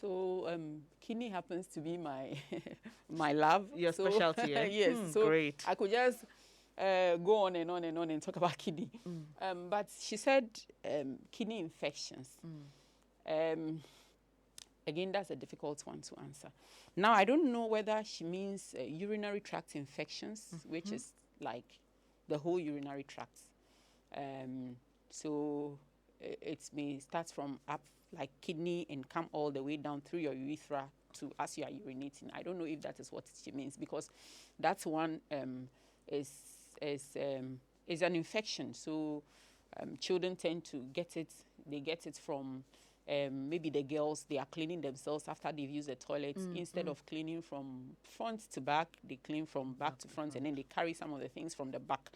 So kidney happens to be my my love. Your specialty, yeah? Yes. So great. I could just go on and on and on and talk about kidney. But she said kidney infections. Again, that's a difficult one to answer. Now, I don't know whether she means urinary tract infections, which is like the whole urinary tract. So it may start from up like kidney and come all the way down through your urethra to as you are urinating. I don't know if that is what she means, because that's one is an infection. So children tend to get it. They get it from maybe the girls, they are cleaning themselves after they've used the toilet. Instead of cleaning from front to back, they clean from back to front, and then they carry some of the things from the back.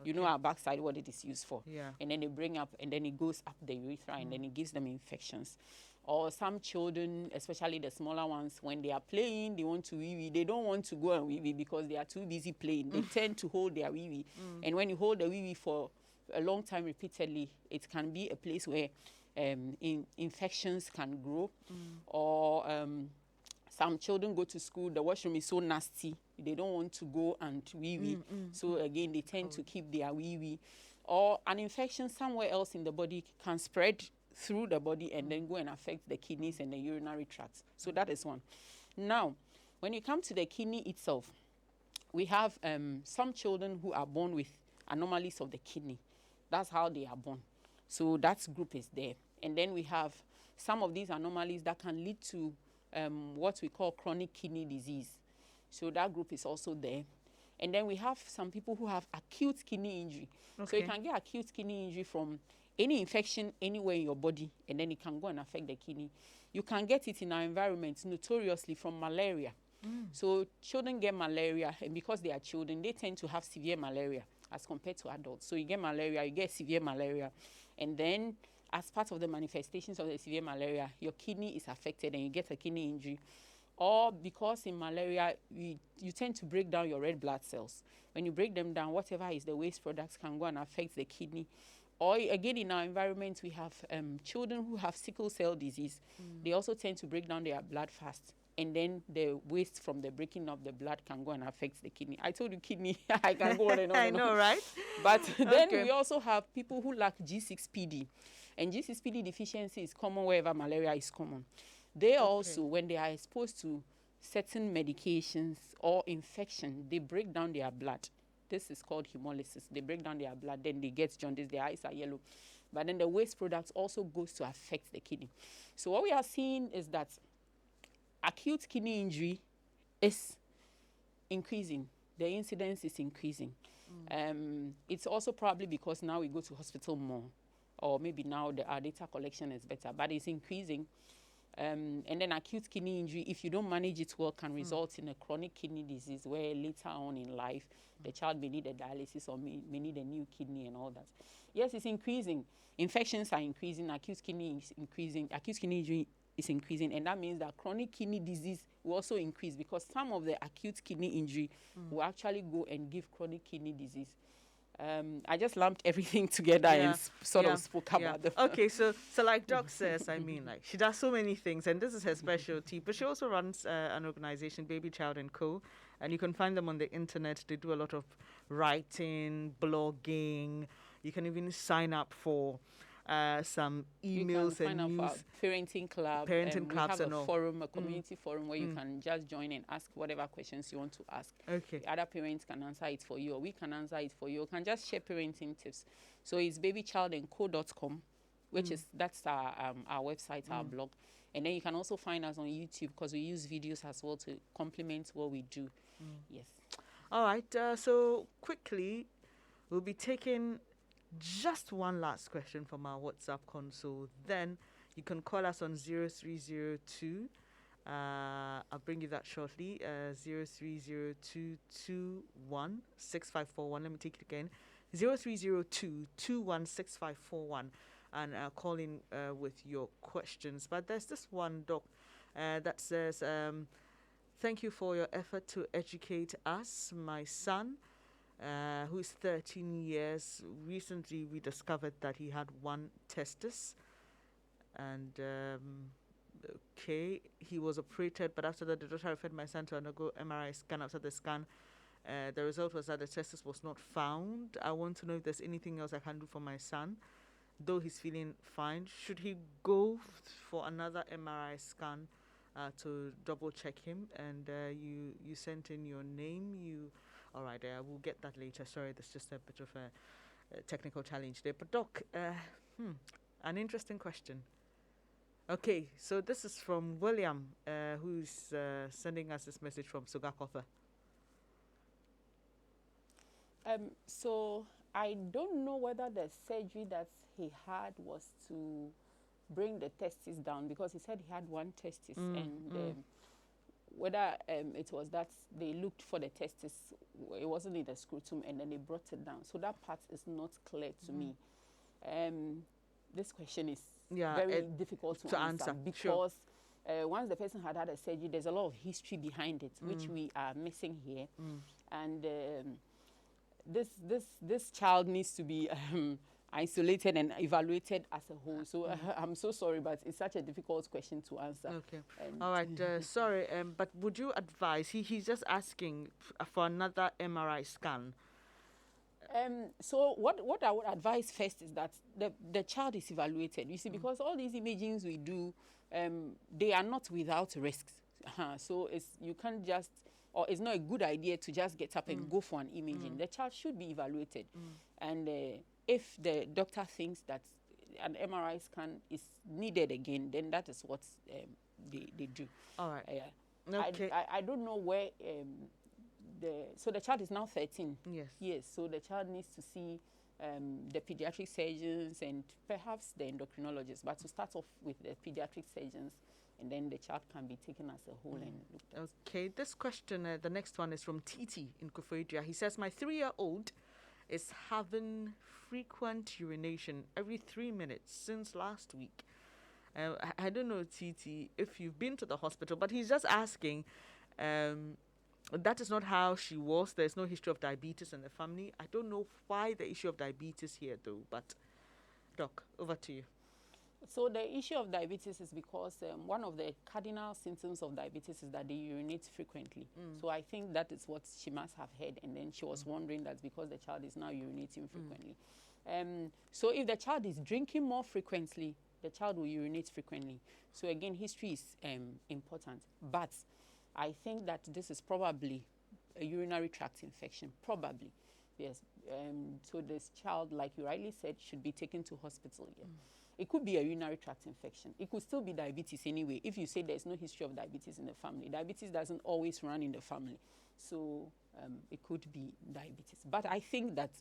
You know our backside, what it is used for. Yeah. And then they bring up, and then it goes up the urethra, and then it gives them infections. Or some children, especially the smaller ones, when they are playing, they want to wee-wee. They don't want to go and wee-wee because they are too busy playing. They tend to hold their wee-wee. And when you hold the wee-wee for a long time repeatedly, it can be a place where infections can grow. Or some children go to school, the washroom is so nasty, they don't want to go and wee-wee. So again, they tend to keep their wee-wee. Or an infection somewhere else in the body can spread through the body and then go and affect the kidneys and the urinary tract. So that is one. Now, when you come to the kidney itself, we have some children who are born with anomalies of the kidney. That's how they are born. So that group is there. And then we have some of these anomalies that can lead to what we call chronic kidney disease. So that group is also there. And then we have some people who have acute kidney injury. So you can get acute kidney injury from any infection anywhere in your body, and then it can go and affect the kidney. You can get it in our environment notoriously from malaria. So children get malaria, and because they are children, they tend to have severe malaria as compared to adults. So you get malaria, you get severe malaria, and then as part of the manifestations of the severe malaria, your kidney is affected and you get a kidney injury. Or because in malaria, you tend to break down your red blood cells. When you break them down, whatever is the waste products can go and affect the kidney. Or again, in our environment, we have children who have sickle cell disease. They also tend to break down their blood fast. And then the waste from the breaking of the blood can go and affect the kidney. I told you kidney, I can go on and on. I know, right? But then we also have people who lack G6PD. And G6PD deficiency is common wherever malaria is common. They also, when they are exposed to certain medications or infection, they break down their blood. This is called hemolysis. They break down their blood, then they get jaundice, their eyes are yellow. But then the waste products also goes to affect the kidney. So what we are seeing is that acute kidney injury is increasing. The incidence is increasing. It's also probably because now we go to hospital more, or maybe now our data collection is better, but it's increasing. And then acute kidney injury, if you don't manage it well, can result in a chronic kidney disease where later on in life, the child may need a dialysis or may need a new kidney and all that. Yes, it's increasing. Infections are increasing. Acute kidney is increasing. Acute kidney injury is increasing. And that means that chronic kidney disease will also increase, because some of the acute kidney injury will actually go and give chronic kidney disease. I just lumped everything together and sort of spoke about them. Okay, so like Doc says, I mean, like, she does so many things, and this is her specialty, but she also runs an organization, Baby Child & Co., and you can find them on the internet. They do a lot of writing, blogging. You can even sign up for some emails and news. Parenting club. Parenting clubs and all. We have a forum, a community forum where you can just join and ask whatever questions you want to ask. Okay. The other parents can answer it for you, or we can answer it for you. You can just share parenting tips. So it's babychildandco.com, which that's our website, our blog. And then you can also find us on YouTube, because we use videos as well to complement what we do. Yes. All right. So quickly, we'll be taking just one last question from our WhatsApp console. Then you can call us on 0302. I'll bring you that shortly. 0302216541. Let me take it again. 0302216541. And call in with your questions. But there's this one, Doc, that says, thank you for your effort to educate us. My son, who is 13 years, recently we discovered that he had one testis. And, he was operated, but after that, the doctor referred my son to undergo MRI scan. After the scan, the result was that the testis was not found. I want to know if there's anything else I can do for my son, though he's feeling fine. Should he go for another MRI scan to double check him? And you sent in your name. All right, we'll get that later. Sorry, there's just a bit of a technical challenge there. But Doc, an interesting question. Okay, so this is from William, who's sending us this message from Sugakofa. So I don't know whether the surgery that he had was to bring the testes down, because he said he had one testis, and whether it was that they looked for the testis, it wasn't in the scrotum, and then they brought it down. So that part is not clear to me. This question is very difficult to answer because once the person had a surgery, there's a lot of history behind it, which we are missing here, and this child needs to be isolated and evaluated as a whole. So I'm so sorry, but it's such a difficult question to answer. Okay. All right. Sorry, but would you advise? He's just asking for another MRI scan. So what I would advise first is that the child is evaluated. You see, because all these imagings we do, they are not without risks. So you can't just, or it's not a good idea to just get up and go for an imaging. The child should be evaluated. And if the doctor thinks that an MRI scan is needed again, then that is what they do. All right. Okay. I don't know where so the child is now 13. Yes. Yes. So the child needs to see the pediatric surgeons and perhaps the endocrinologist. But to start off with the pediatric surgeons, and then the child can be taken as a whole and looked at. Okay. This question, the next one is from Titi in Kufuria. He says, my 3-year-old is having frequent urination every 3 minutes since last week. I don't know, Titi, if you've been to the hospital, but he's just asking, that is not how she was. There's no history of diabetes in the family. I don't know why the issue of diabetes here, though, but Doc, over to you. So the issue of diabetes is because one of the cardinal symptoms of diabetes is that they urinate frequently. So I think that is what she must have heard, and then she was wondering that's because the child is now urinating frequently. So if the child is drinking more frequently, the child will urinate frequently. So again, history is important. But I think that this is probably a urinary tract infection, probably. Yes. So this child, like you rightly said, should be taken to hospital. Yeah. It could be a urinary tract infection. It could still be diabetes anyway. If you say there's no history of diabetes in the family, diabetes doesn't always run in the family. So it could be diabetes. But I think that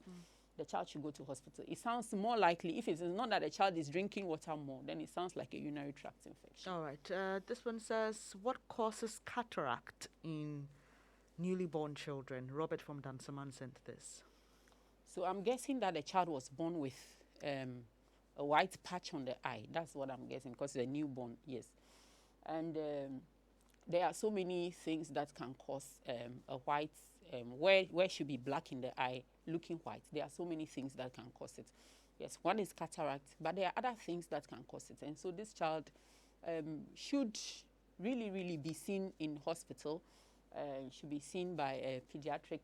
the child should go to hospital. It sounds more likely, if it's not that the child is drinking water more, then it sounds like a urinary tract infection. All right. This one says, what causes cataract in newly born children? Robert from Dansaman sent this. So I'm guessing that the child was born with a white patch on the eye. That's what I'm guessing, because it's a newborn, yes. And there are so many things that can cause a white, where should be black in the eye, looking white. There are so many things that can cause it. Yes, one is cataract, but there are other things that can cause it. And so this child should really be seen in hospital. Should be seen by a pediatric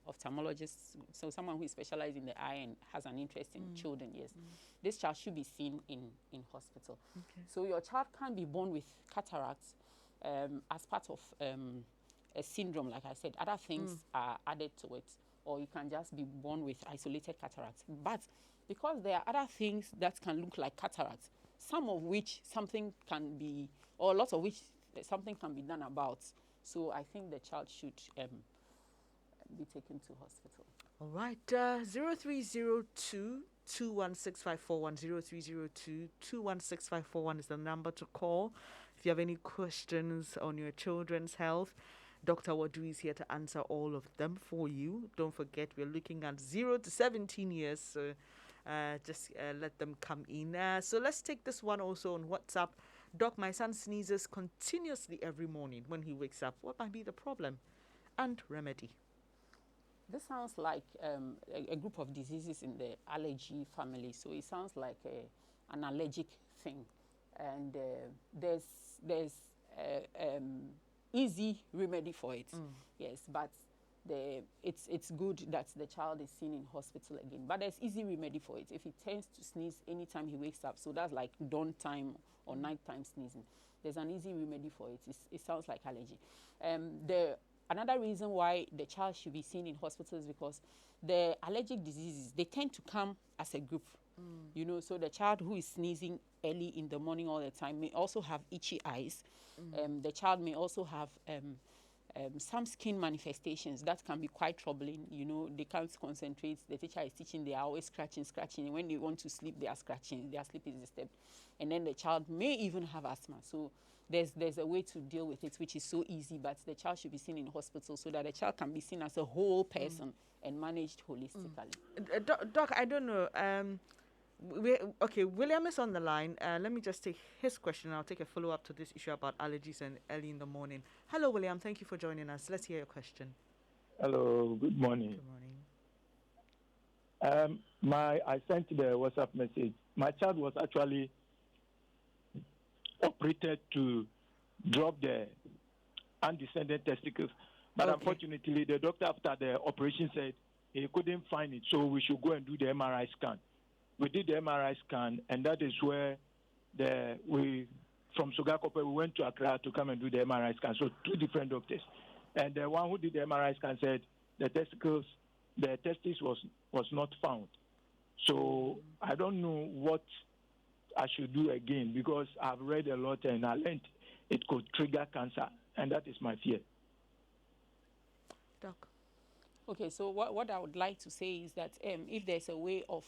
ophthalmologist, so someone who is specialized in the eye and has an interest in children, yes. This child should be seen in hospital. Okay. So your child can be born with cataracts as part of a syndrome, like I said. Other things are added to it, or you can just be born with isolated cataracts. But because there are other things that can look like cataracts, some of which something can be, or a lot of which something can be done about. So I think the child should be taken to hospital. All right. 0302 216 0302 216 is the number to call if you have any questions on your children's health. Dr. Wadu is here to answer all of them for you. Don't forget, we're looking at 0 to 17 years, so just let them come in. So let's take this one also on WhatsApp. Doc, my son sneezes continuously every morning when he wakes up. What might be the problem and remedy? This sounds like a group of diseases in the allergy family. So it sounds like an allergic thing. And there's easy remedy for it. Yes, but it's good that the child is seen in hospital again. But there's easy remedy for it. If he tends to sneeze anytime he wakes up, so that's like dawn time or nighttime sneezing, there's an easy remedy for it. It sounds like allergy. Another reason why the child should be seen in hospital is because the allergic diseases, they tend to come as a group. You know, so the child who is sneezing early in the morning all the time may also have itchy eyes. The child may also have some skin manifestations that can be quite troubling. You know, they can't concentrate. The teacher is teaching, they are always scratching. And when they want to sleep, they are scratching. Their sleep is disturbed. And then the child may even have asthma. So there's a way to deal with it, which is so easy, but the child should be seen in hospital so that the child can be seen as a whole person and managed holistically. Doc, I don't know. Okay, William is on the line. Let me just take his question. I'll take a follow-up to this issue about allergies and early in the morning. Hello, William. Thank you for joining us. Let's hear your question. Hello. Good morning. Good morning. I sent the WhatsApp message. My child was actually operated to drop the undescended testicles, but unfortunately, the doctor after the operation said he couldn't find it, so we should go and do the MRI scan. We did the MRI scan, and that is where from Sogakope, we went to Accra to come and do the MRI scan. So 2 different doctors. And the one who did the MRI scan said the testis was not found. So I don't know what I should do again, because I've read a lot and I learned it could trigger cancer, and that is my fear. Doc. Okay, so what I would like to say is that if there's a way of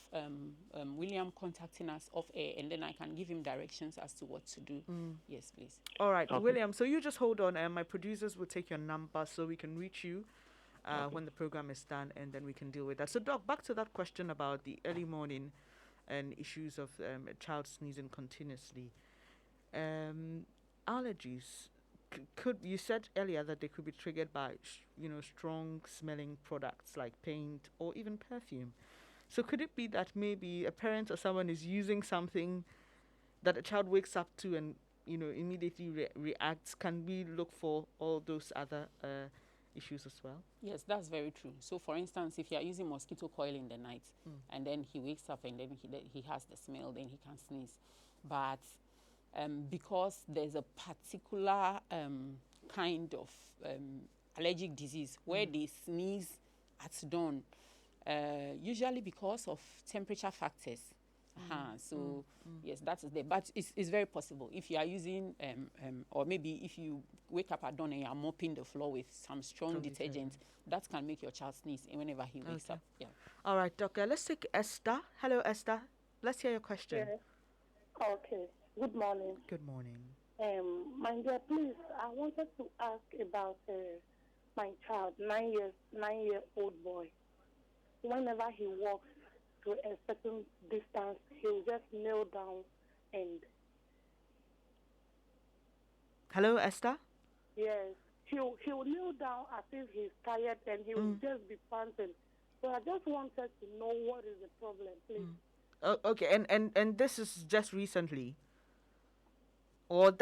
William contacting us off air, and then I can give him directions as to what to do. Yes, please. All right, okay. William, so you just hold on, and my producers will take your number so we can reach you when the program is done, and then we can deal with that. So, Doc, back to that question about the early morning and issues of a child sneezing continuously. Allergies. You said earlier that they could be triggered by, strong smelling products like paint or even perfume. So could it be that maybe a parent or someone is using something that a child wakes up to and, immediately reacts? Can we look for all those other issues as well? Yes, that's very true. So for instance, if you are using mosquito coil in the night and then he wakes up and then he has the smell, then he can sneeze. But because there's a particular kind of allergic disease where they sneeze at dawn, usually because of temperature factors. Yes, that's there. But it's very possible. If you are using, or maybe if you wake up at dawn and you are mopping the floor with some strong detergent, that can make your child sneeze whenever he wakes up. Yeah. All right, Doctor. Let's take Esther. Hello, Esther. Let's hear your question. Yes. Okay. Good morning. Good morning. My dear, please, I wanted to ask about my child, 9-year-old boy. Whenever he walks to a certain distance, he'll just kneel down and... Hello, Esther? Yes. He'll kneel down as if he's tired and he'll just be panting. So I just wanted to know what is the problem, please. Okay, and this is just recently? Or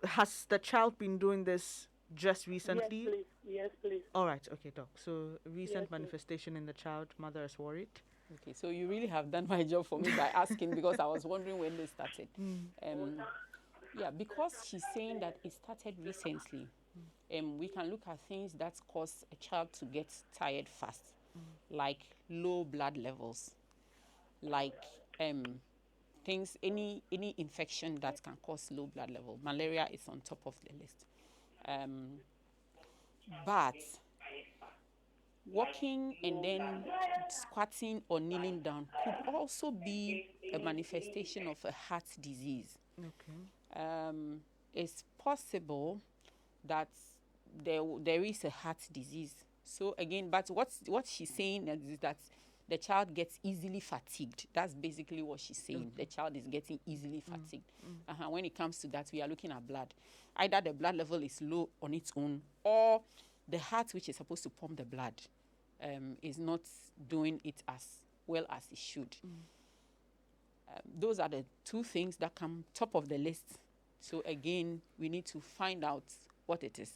has the child been doing this just recently? Yes, please. Yes, please. All right. Okay, Doc. So recent manifestation in the child, mother is worried. Okay, so you really have done my job for me by asking, because I was wondering when they started. Yeah, because she's saying that it started recently. We can look at things that cause a child to get tired fast, like low blood levels, like things, any infection that can cause low blood level. Malaria is on top of the list. But walking and then squatting or kneeling down could also be a manifestation of a heart disease. Okay. It's possible that there is a heart disease. So again, but what she's saying is that the child gets easily fatigued. That's basically what she's saying. The child is getting easily fatigued. When it comes to that, we are looking at blood. Either the blood level is low on its own, or the heart, which is supposed to pump the blood, is not doing it as well as it should. Those are the two things that come top of the list. So again, we need to find out what it is.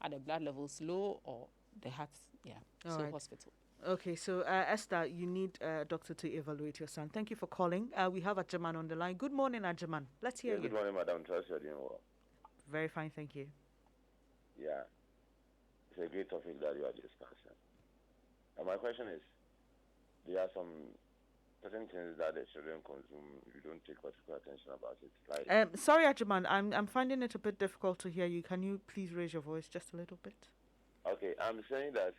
Are the blood levels low or the heart? Yeah. All so right. Hospital. Okay, so Esther, you need a doctor to evaluate your son. Thank you for calling. We have Ajaman on the line. Good morning, Ajaman. Let's hear you. Good morning, Madam. Trust you're doing well. Very fine, thank you. Yeah, it's a great topic that you are discussing. And my question is, there are some certain things that the children consume, you don't take particular attention about it. Like, sorry, Ajuman, I'm finding it a bit difficult to hear you. Can you please raise your voice just a little bit? okay, I'm saying that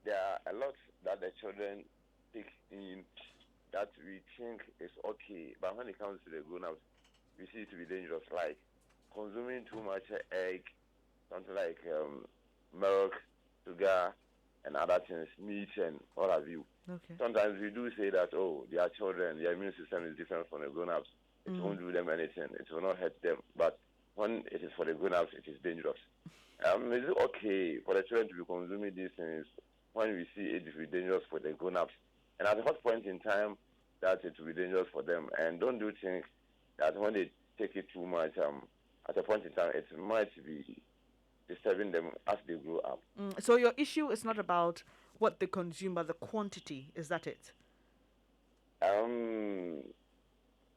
there are a lot that the children take in that we think is okay, but when it comes to the grown-ups, we see it to be dangerous, like consuming too much egg, something like milk, sugar, and other things, meat, and what have you. Okay. Sometimes we do say that, oh, they are children, their immune system is different from the grown-ups. It won't do them anything. It will not hurt them. But when it is for the grown-ups, it is dangerous. Is it okay for the children to be consuming these things when we see it will be dangerous for the grown-ups? And at what point in time that it will be dangerous for them? And don't you think that when they take it too much, at a point in time, it might be disturbing them as they grow up? So your issue is not about what they consume, but the quantity. Is that it?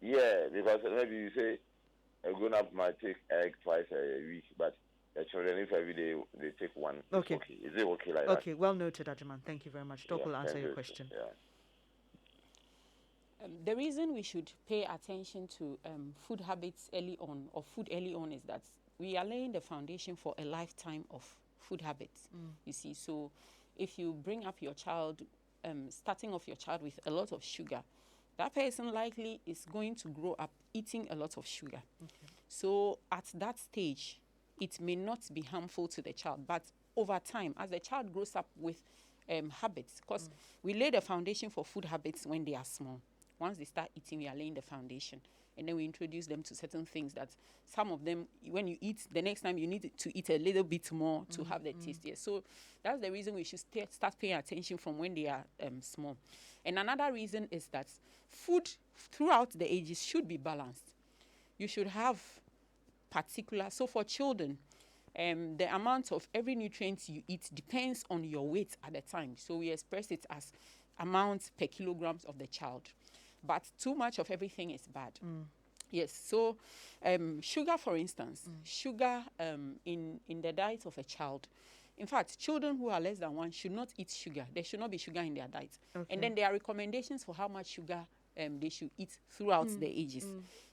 Yeah, because maybe you say a grown-up might take egg twice a week, but the children, if every day they take one, okay. It's okay. Is it okay like that? Okay, well noted, Ajuman. Thank you very much. Doc will answer your question. Yeah. The reason we should pay attention to food habits early on, or food early on, is that we are laying the foundation for a lifetime of food habits. You see, so if you bring up your child, starting off your child with a lot of sugar, that person likely is going to grow up eating a lot of sugar. Okay. So at that stage, it may not be harmful to the child, but over time, as the child grows up with habits, because we lay the foundation for food habits when they are small. Once they start eating, we are laying the foundation. And then we introduce them to certain things that some of them, when you eat, the next time you need to eat a little bit more to have the taste. Yes. So that's the reason we should start paying attention from when they are small. And another reason is that food throughout the ages should be balanced. You should have particular, so for children, the amount of every nutrient you eat depends on your weight at the time. So we express it as amount per kilograms of the child. But too much of everything is bad. Yes, so sugar, for instance, sugar in the diet of a child. In fact, children who are less than 1 should not eat sugar. There should not be sugar in their diet. Okay. And then there are recommendations for how much sugar they should eat throughout the ages.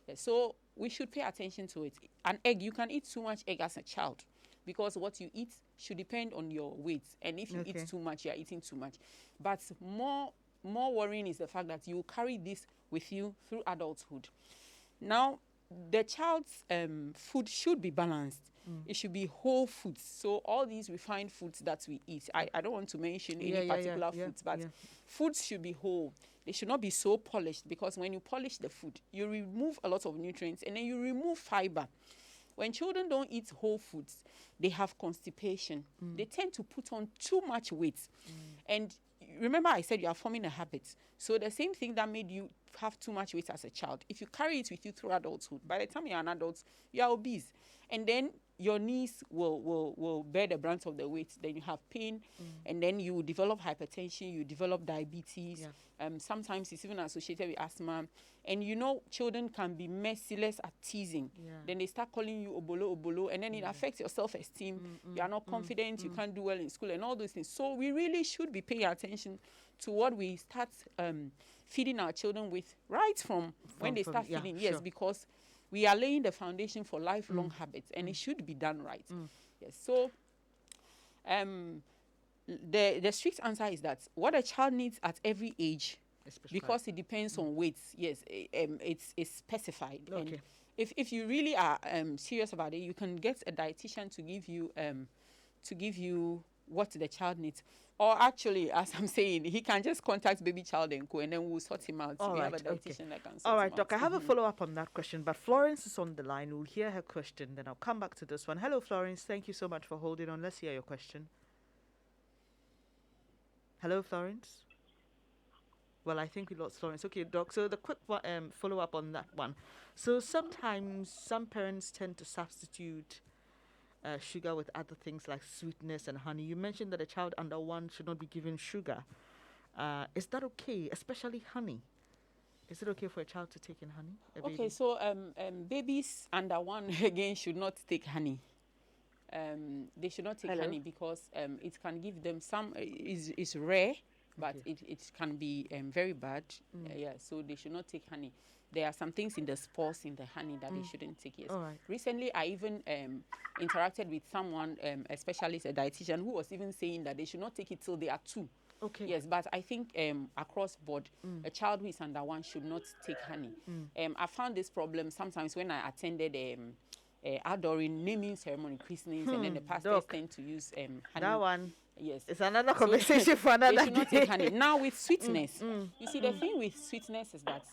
Yes, so we should pay attention to it. An egg, you can eat too much egg as a child, because what you eat should depend on your weight. And if you eat too much, you are eating too much. But more worrying is the fact that you carry this with you through adulthood. Now, the child's food should be balanced. It should be whole foods. So all these refined foods that we eat, I don't want to mention any particular foods, but foods should be whole. They should not be so polished, because when you polish the food, you remove a lot of nutrients and then you remove fiber. When children don't eat whole foods, they have constipation. They tend to put on too much weight. And remember I said you are forming a habit. So the same thing that made you have too much weight as a child, if you carry it with you through adulthood, by the time you're an adult, you are obese. And then your knees will bear the brunt of the weight. Then you have pain, and then you develop hypertension, you develop diabetes. Sometimes it's even associated with asthma. And you know, children can be merciless at teasing. Then they start calling you obolo, and then it affects your self-esteem. You are not confident, you can't do well in school, and all those things. So we really should be paying attention to what we start feeding our children with right from when they start feeding. Yes, because we are laying the foundation for lifelong habits, and it should be done right. Yes. So the strict answer is that what a child needs at every age, because it depends on weights, yes, it's specified. Okay. And if you really are serious about it, you can get a dietitian to give you what the child needs. Or actually, as I'm saying, he can just contact Baby Child and Co, and then we'll sort him out. We have a dietitian that can sort All right, him Doc, out. I have a follow-up on that question, but Florence is on the line. We'll hear her question, then I'll come back to this one. Hello, Florence. Thank you so much for holding on. Let's hear your question. Hello, Florence. Well, I think we lost Florence. Okay, Doc, so the quick follow-up on that one. So sometimes some parents tend to substitute sugar with other things like sweetness and honey. You mentioned that a child under 1 should not be given sugar. Is that okay, especially honey? Is it okay for a child to take in honey? Okay, so babies under 1 again should not take honey. They should not take honey because it can give them some. It's rare, but it can be very bad. Yeah, so they should not take honey. There are some things in the spores in the honey that they shouldn't take. Yes. All right. Recently, I even interacted with someone, a specialist, a dietitian, who was even saying that they should not take it till they are 2. Okay. Yes, but I think across board, a child who is under 1 should not take honey. I found this problem sometimes when I attended adoring naming ceremony, christenings, and then the pastors tend to use honey. That one. Yes. It's another conversation for another They should not day. take honey. Now with sweetness, you see the thing with sweetness is that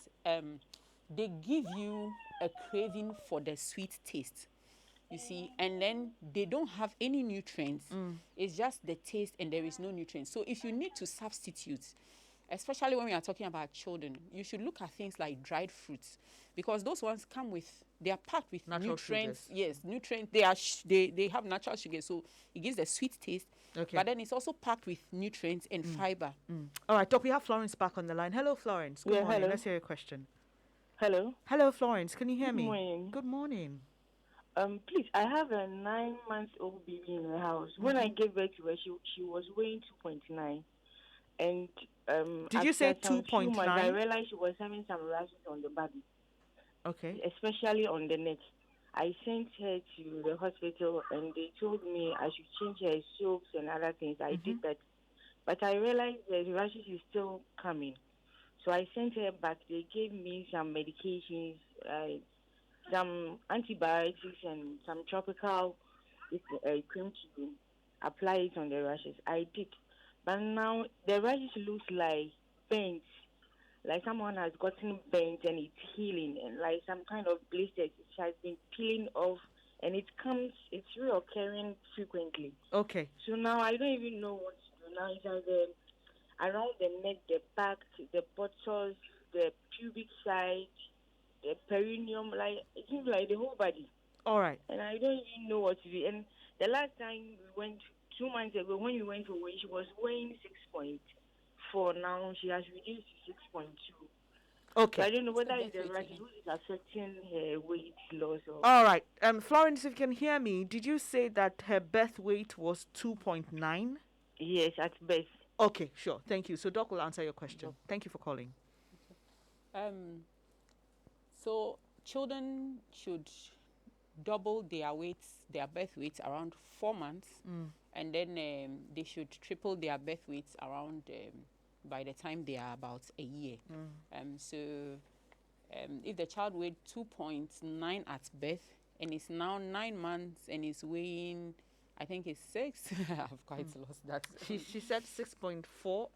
they give you a craving for the sweet taste. You see, and then they don't have any nutrients. It's just the taste and there is no nutrients. So if you need to substitute, especially when we are talking about children, you should look at things like dried fruits, because those ones come with, they are packed with natural nutrients. sugars. Yes, nutrients. They are they have natural sugar, so it gives a sweet taste. Okay. But then it's also packed with nutrients and fiber. All right, Doc, we have Florence back on the line. Hello, Florence. Good morning. hello. Let's hear your question. Hello. Hello, Florence. Can you hear me? Morning. Good morning. Please, I have a 9-month-old baby in the house. When I gave birth to her, she was weighing 2.9, and did you say 2.9? I realized she was having some rashes on the body. Okay. Especially on the neck. I sent her to the hospital, and they told me I should change her soaps and other things. I did that, but I realized the rashes is still coming. So I sent her back. They gave me some medications, some antibiotics, and some tropical cream to apply it on the rashes. I did. But now the rashes looks like pains, like someone has gotten burnt and it's healing, and like some kind of blisters. It has been peeling off, and it's reoccurring frequently. Okay. So now I don't even know what to do. Now it's like around the neck, the back, the buttocks, the pubic side, the perineum, like it seems like the whole body. All right. And I don't even know what to do. And the last time we went 2 months ago, when we went to weigh, she was weighing 6.4. Now she has reduced to 6.2. Okay. So I don't know whether it's the rashes which is affecting her weight loss or. All right. Florence, if you can hear me, did you say that her birth weight was 2.9? Yes, at best. Okay, sure. Thank you. So Doc will answer your question. Thank you for calling. So children should double their weights, their birth weights around 4 months, and then they should triple their birth weights around by the time they are about a year. So if the child weighed 2.9 at birth and is now 9 months and is weighing, I think it's 6. I've quite lost that. She said 6.4,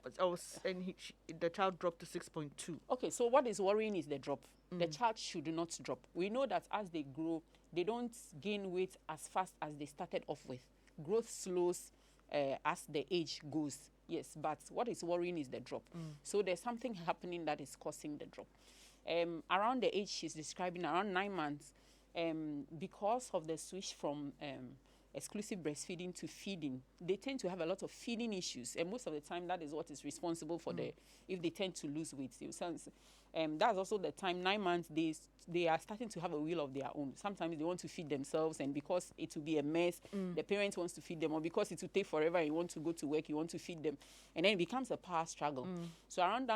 and the child dropped to 6.2. Okay, so what is worrying is the drop. The child should not drop. We know that as they grow, they don't gain weight as fast as they started off with. Growth slows as the age goes. Yes, but what is worrying is the drop. So there's something happening that is causing the drop. Around the age she's describing, around 9 months, because of the switch from exclusive breastfeeding to feeding, they tend to have a lot of feeding issues, and most of the time that is what is responsible for if they tend to lose weight. That's also the time, 9 months, they are starting to have a will of their own. Sometimes they want to feed themselves, and because it will be a mess, the parent wants to feed them, or because it will take forever and you want to go to work, you want to feed them, and then it becomes a power struggle. So around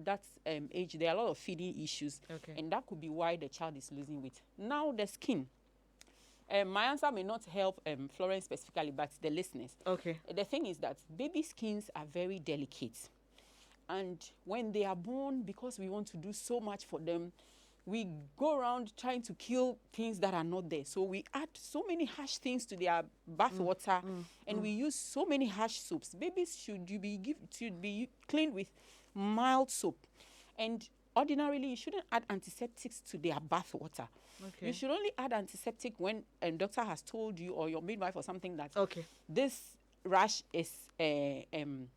that age, there are a lot of feeding issues, and that could be why the child is losing weight. Now the skin. My answer may not help Florence specifically, but the listeners. Okay. The thing is that baby skins are very delicate. And when they are born, because we want to do so much for them, we go around trying to kill things that are not there. So we add so many harsh things to their bath water, and we use so many harsh soaps. Babies should be cleaned with mild soap. And ordinarily, you shouldn't add antiseptics to their bath water. Okay. You should only add antiseptic when a doctor has told you, or your midwife or something, that this rash is an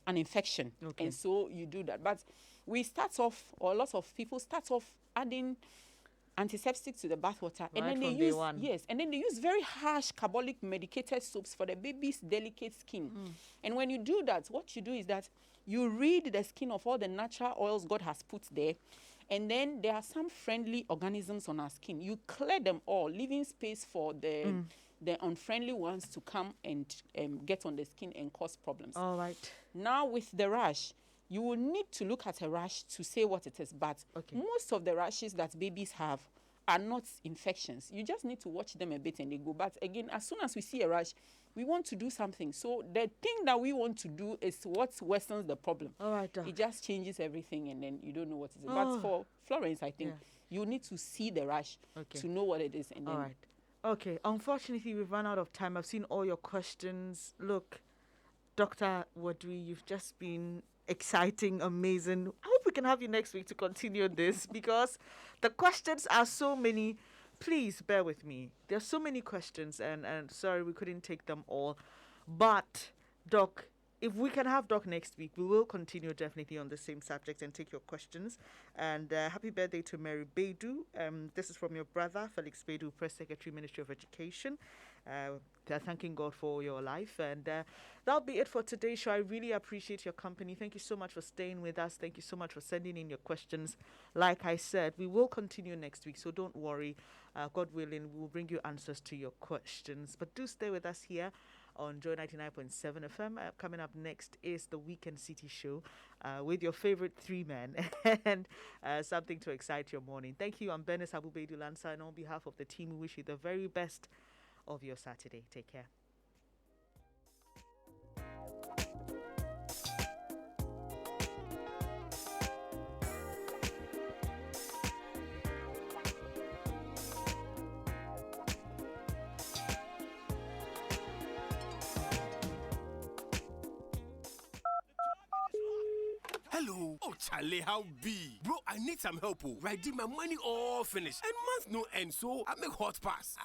infection. And so you do that. But we start off, or lots of people start off adding antiseptic to the bath water, and then they use and then they use very harsh carbolic medicated soaps for the baby's delicate skin. And when you do that, what you do is that you rid the skin of all the natural oils God has put there, and then there are some friendly organisms on our skin. You clear them all, leaving space for the the unfriendly ones to come and get on the skin and cause problems. All right. Now with the rash, you will need to look at a rash to say what it is, but most of the rashes that babies have are not infections. You just need to watch them a bit and they go. But again, as soon as we see a rash, we want to do something. So the thing that we want to do is what worsens the problem. All right, Doc. It just changes everything and then you don't know what it is. Oh. But for Florence, I think you need to see the rash to know what it is. And then all right. Okay. Unfortunately, we've run out of time. I've seen all your questions. Look, Dr. Mordrey, you've just been exciting, amazing. I hope we can have you next week to continue this because the questions are so many. Please bear with me. There's so many questions and sorry we couldn't take them all. But Doc, if we can have Doc next week, we will continue definitely on the same subject and take your questions. And happy birthday to Mary Beidou. This is from your brother, Felix Beidou, Press Secretary, Ministry of Education. They're thanking God for your life. And that'll be it for today's show. I really appreciate your company. Thank you so much for staying with us. Thank you so much for sending in your questions. Like I said, we will continue next week, so don't worry. God willing, we'll bring you answers to your questions. But do stay with us here on Joy 99.7 FM. Coming up next is the Weekend City Show with your favorite three men and something to excite your morning. Thank you. I'm Bernice Abubedu Lansa, and on behalf of the team, we wish you the very best of your Saturday. Take care. Hello. Oh, Charlie, how be? Bro, I need some help. Right, did my money all finish. And month no end, so I make hot pass.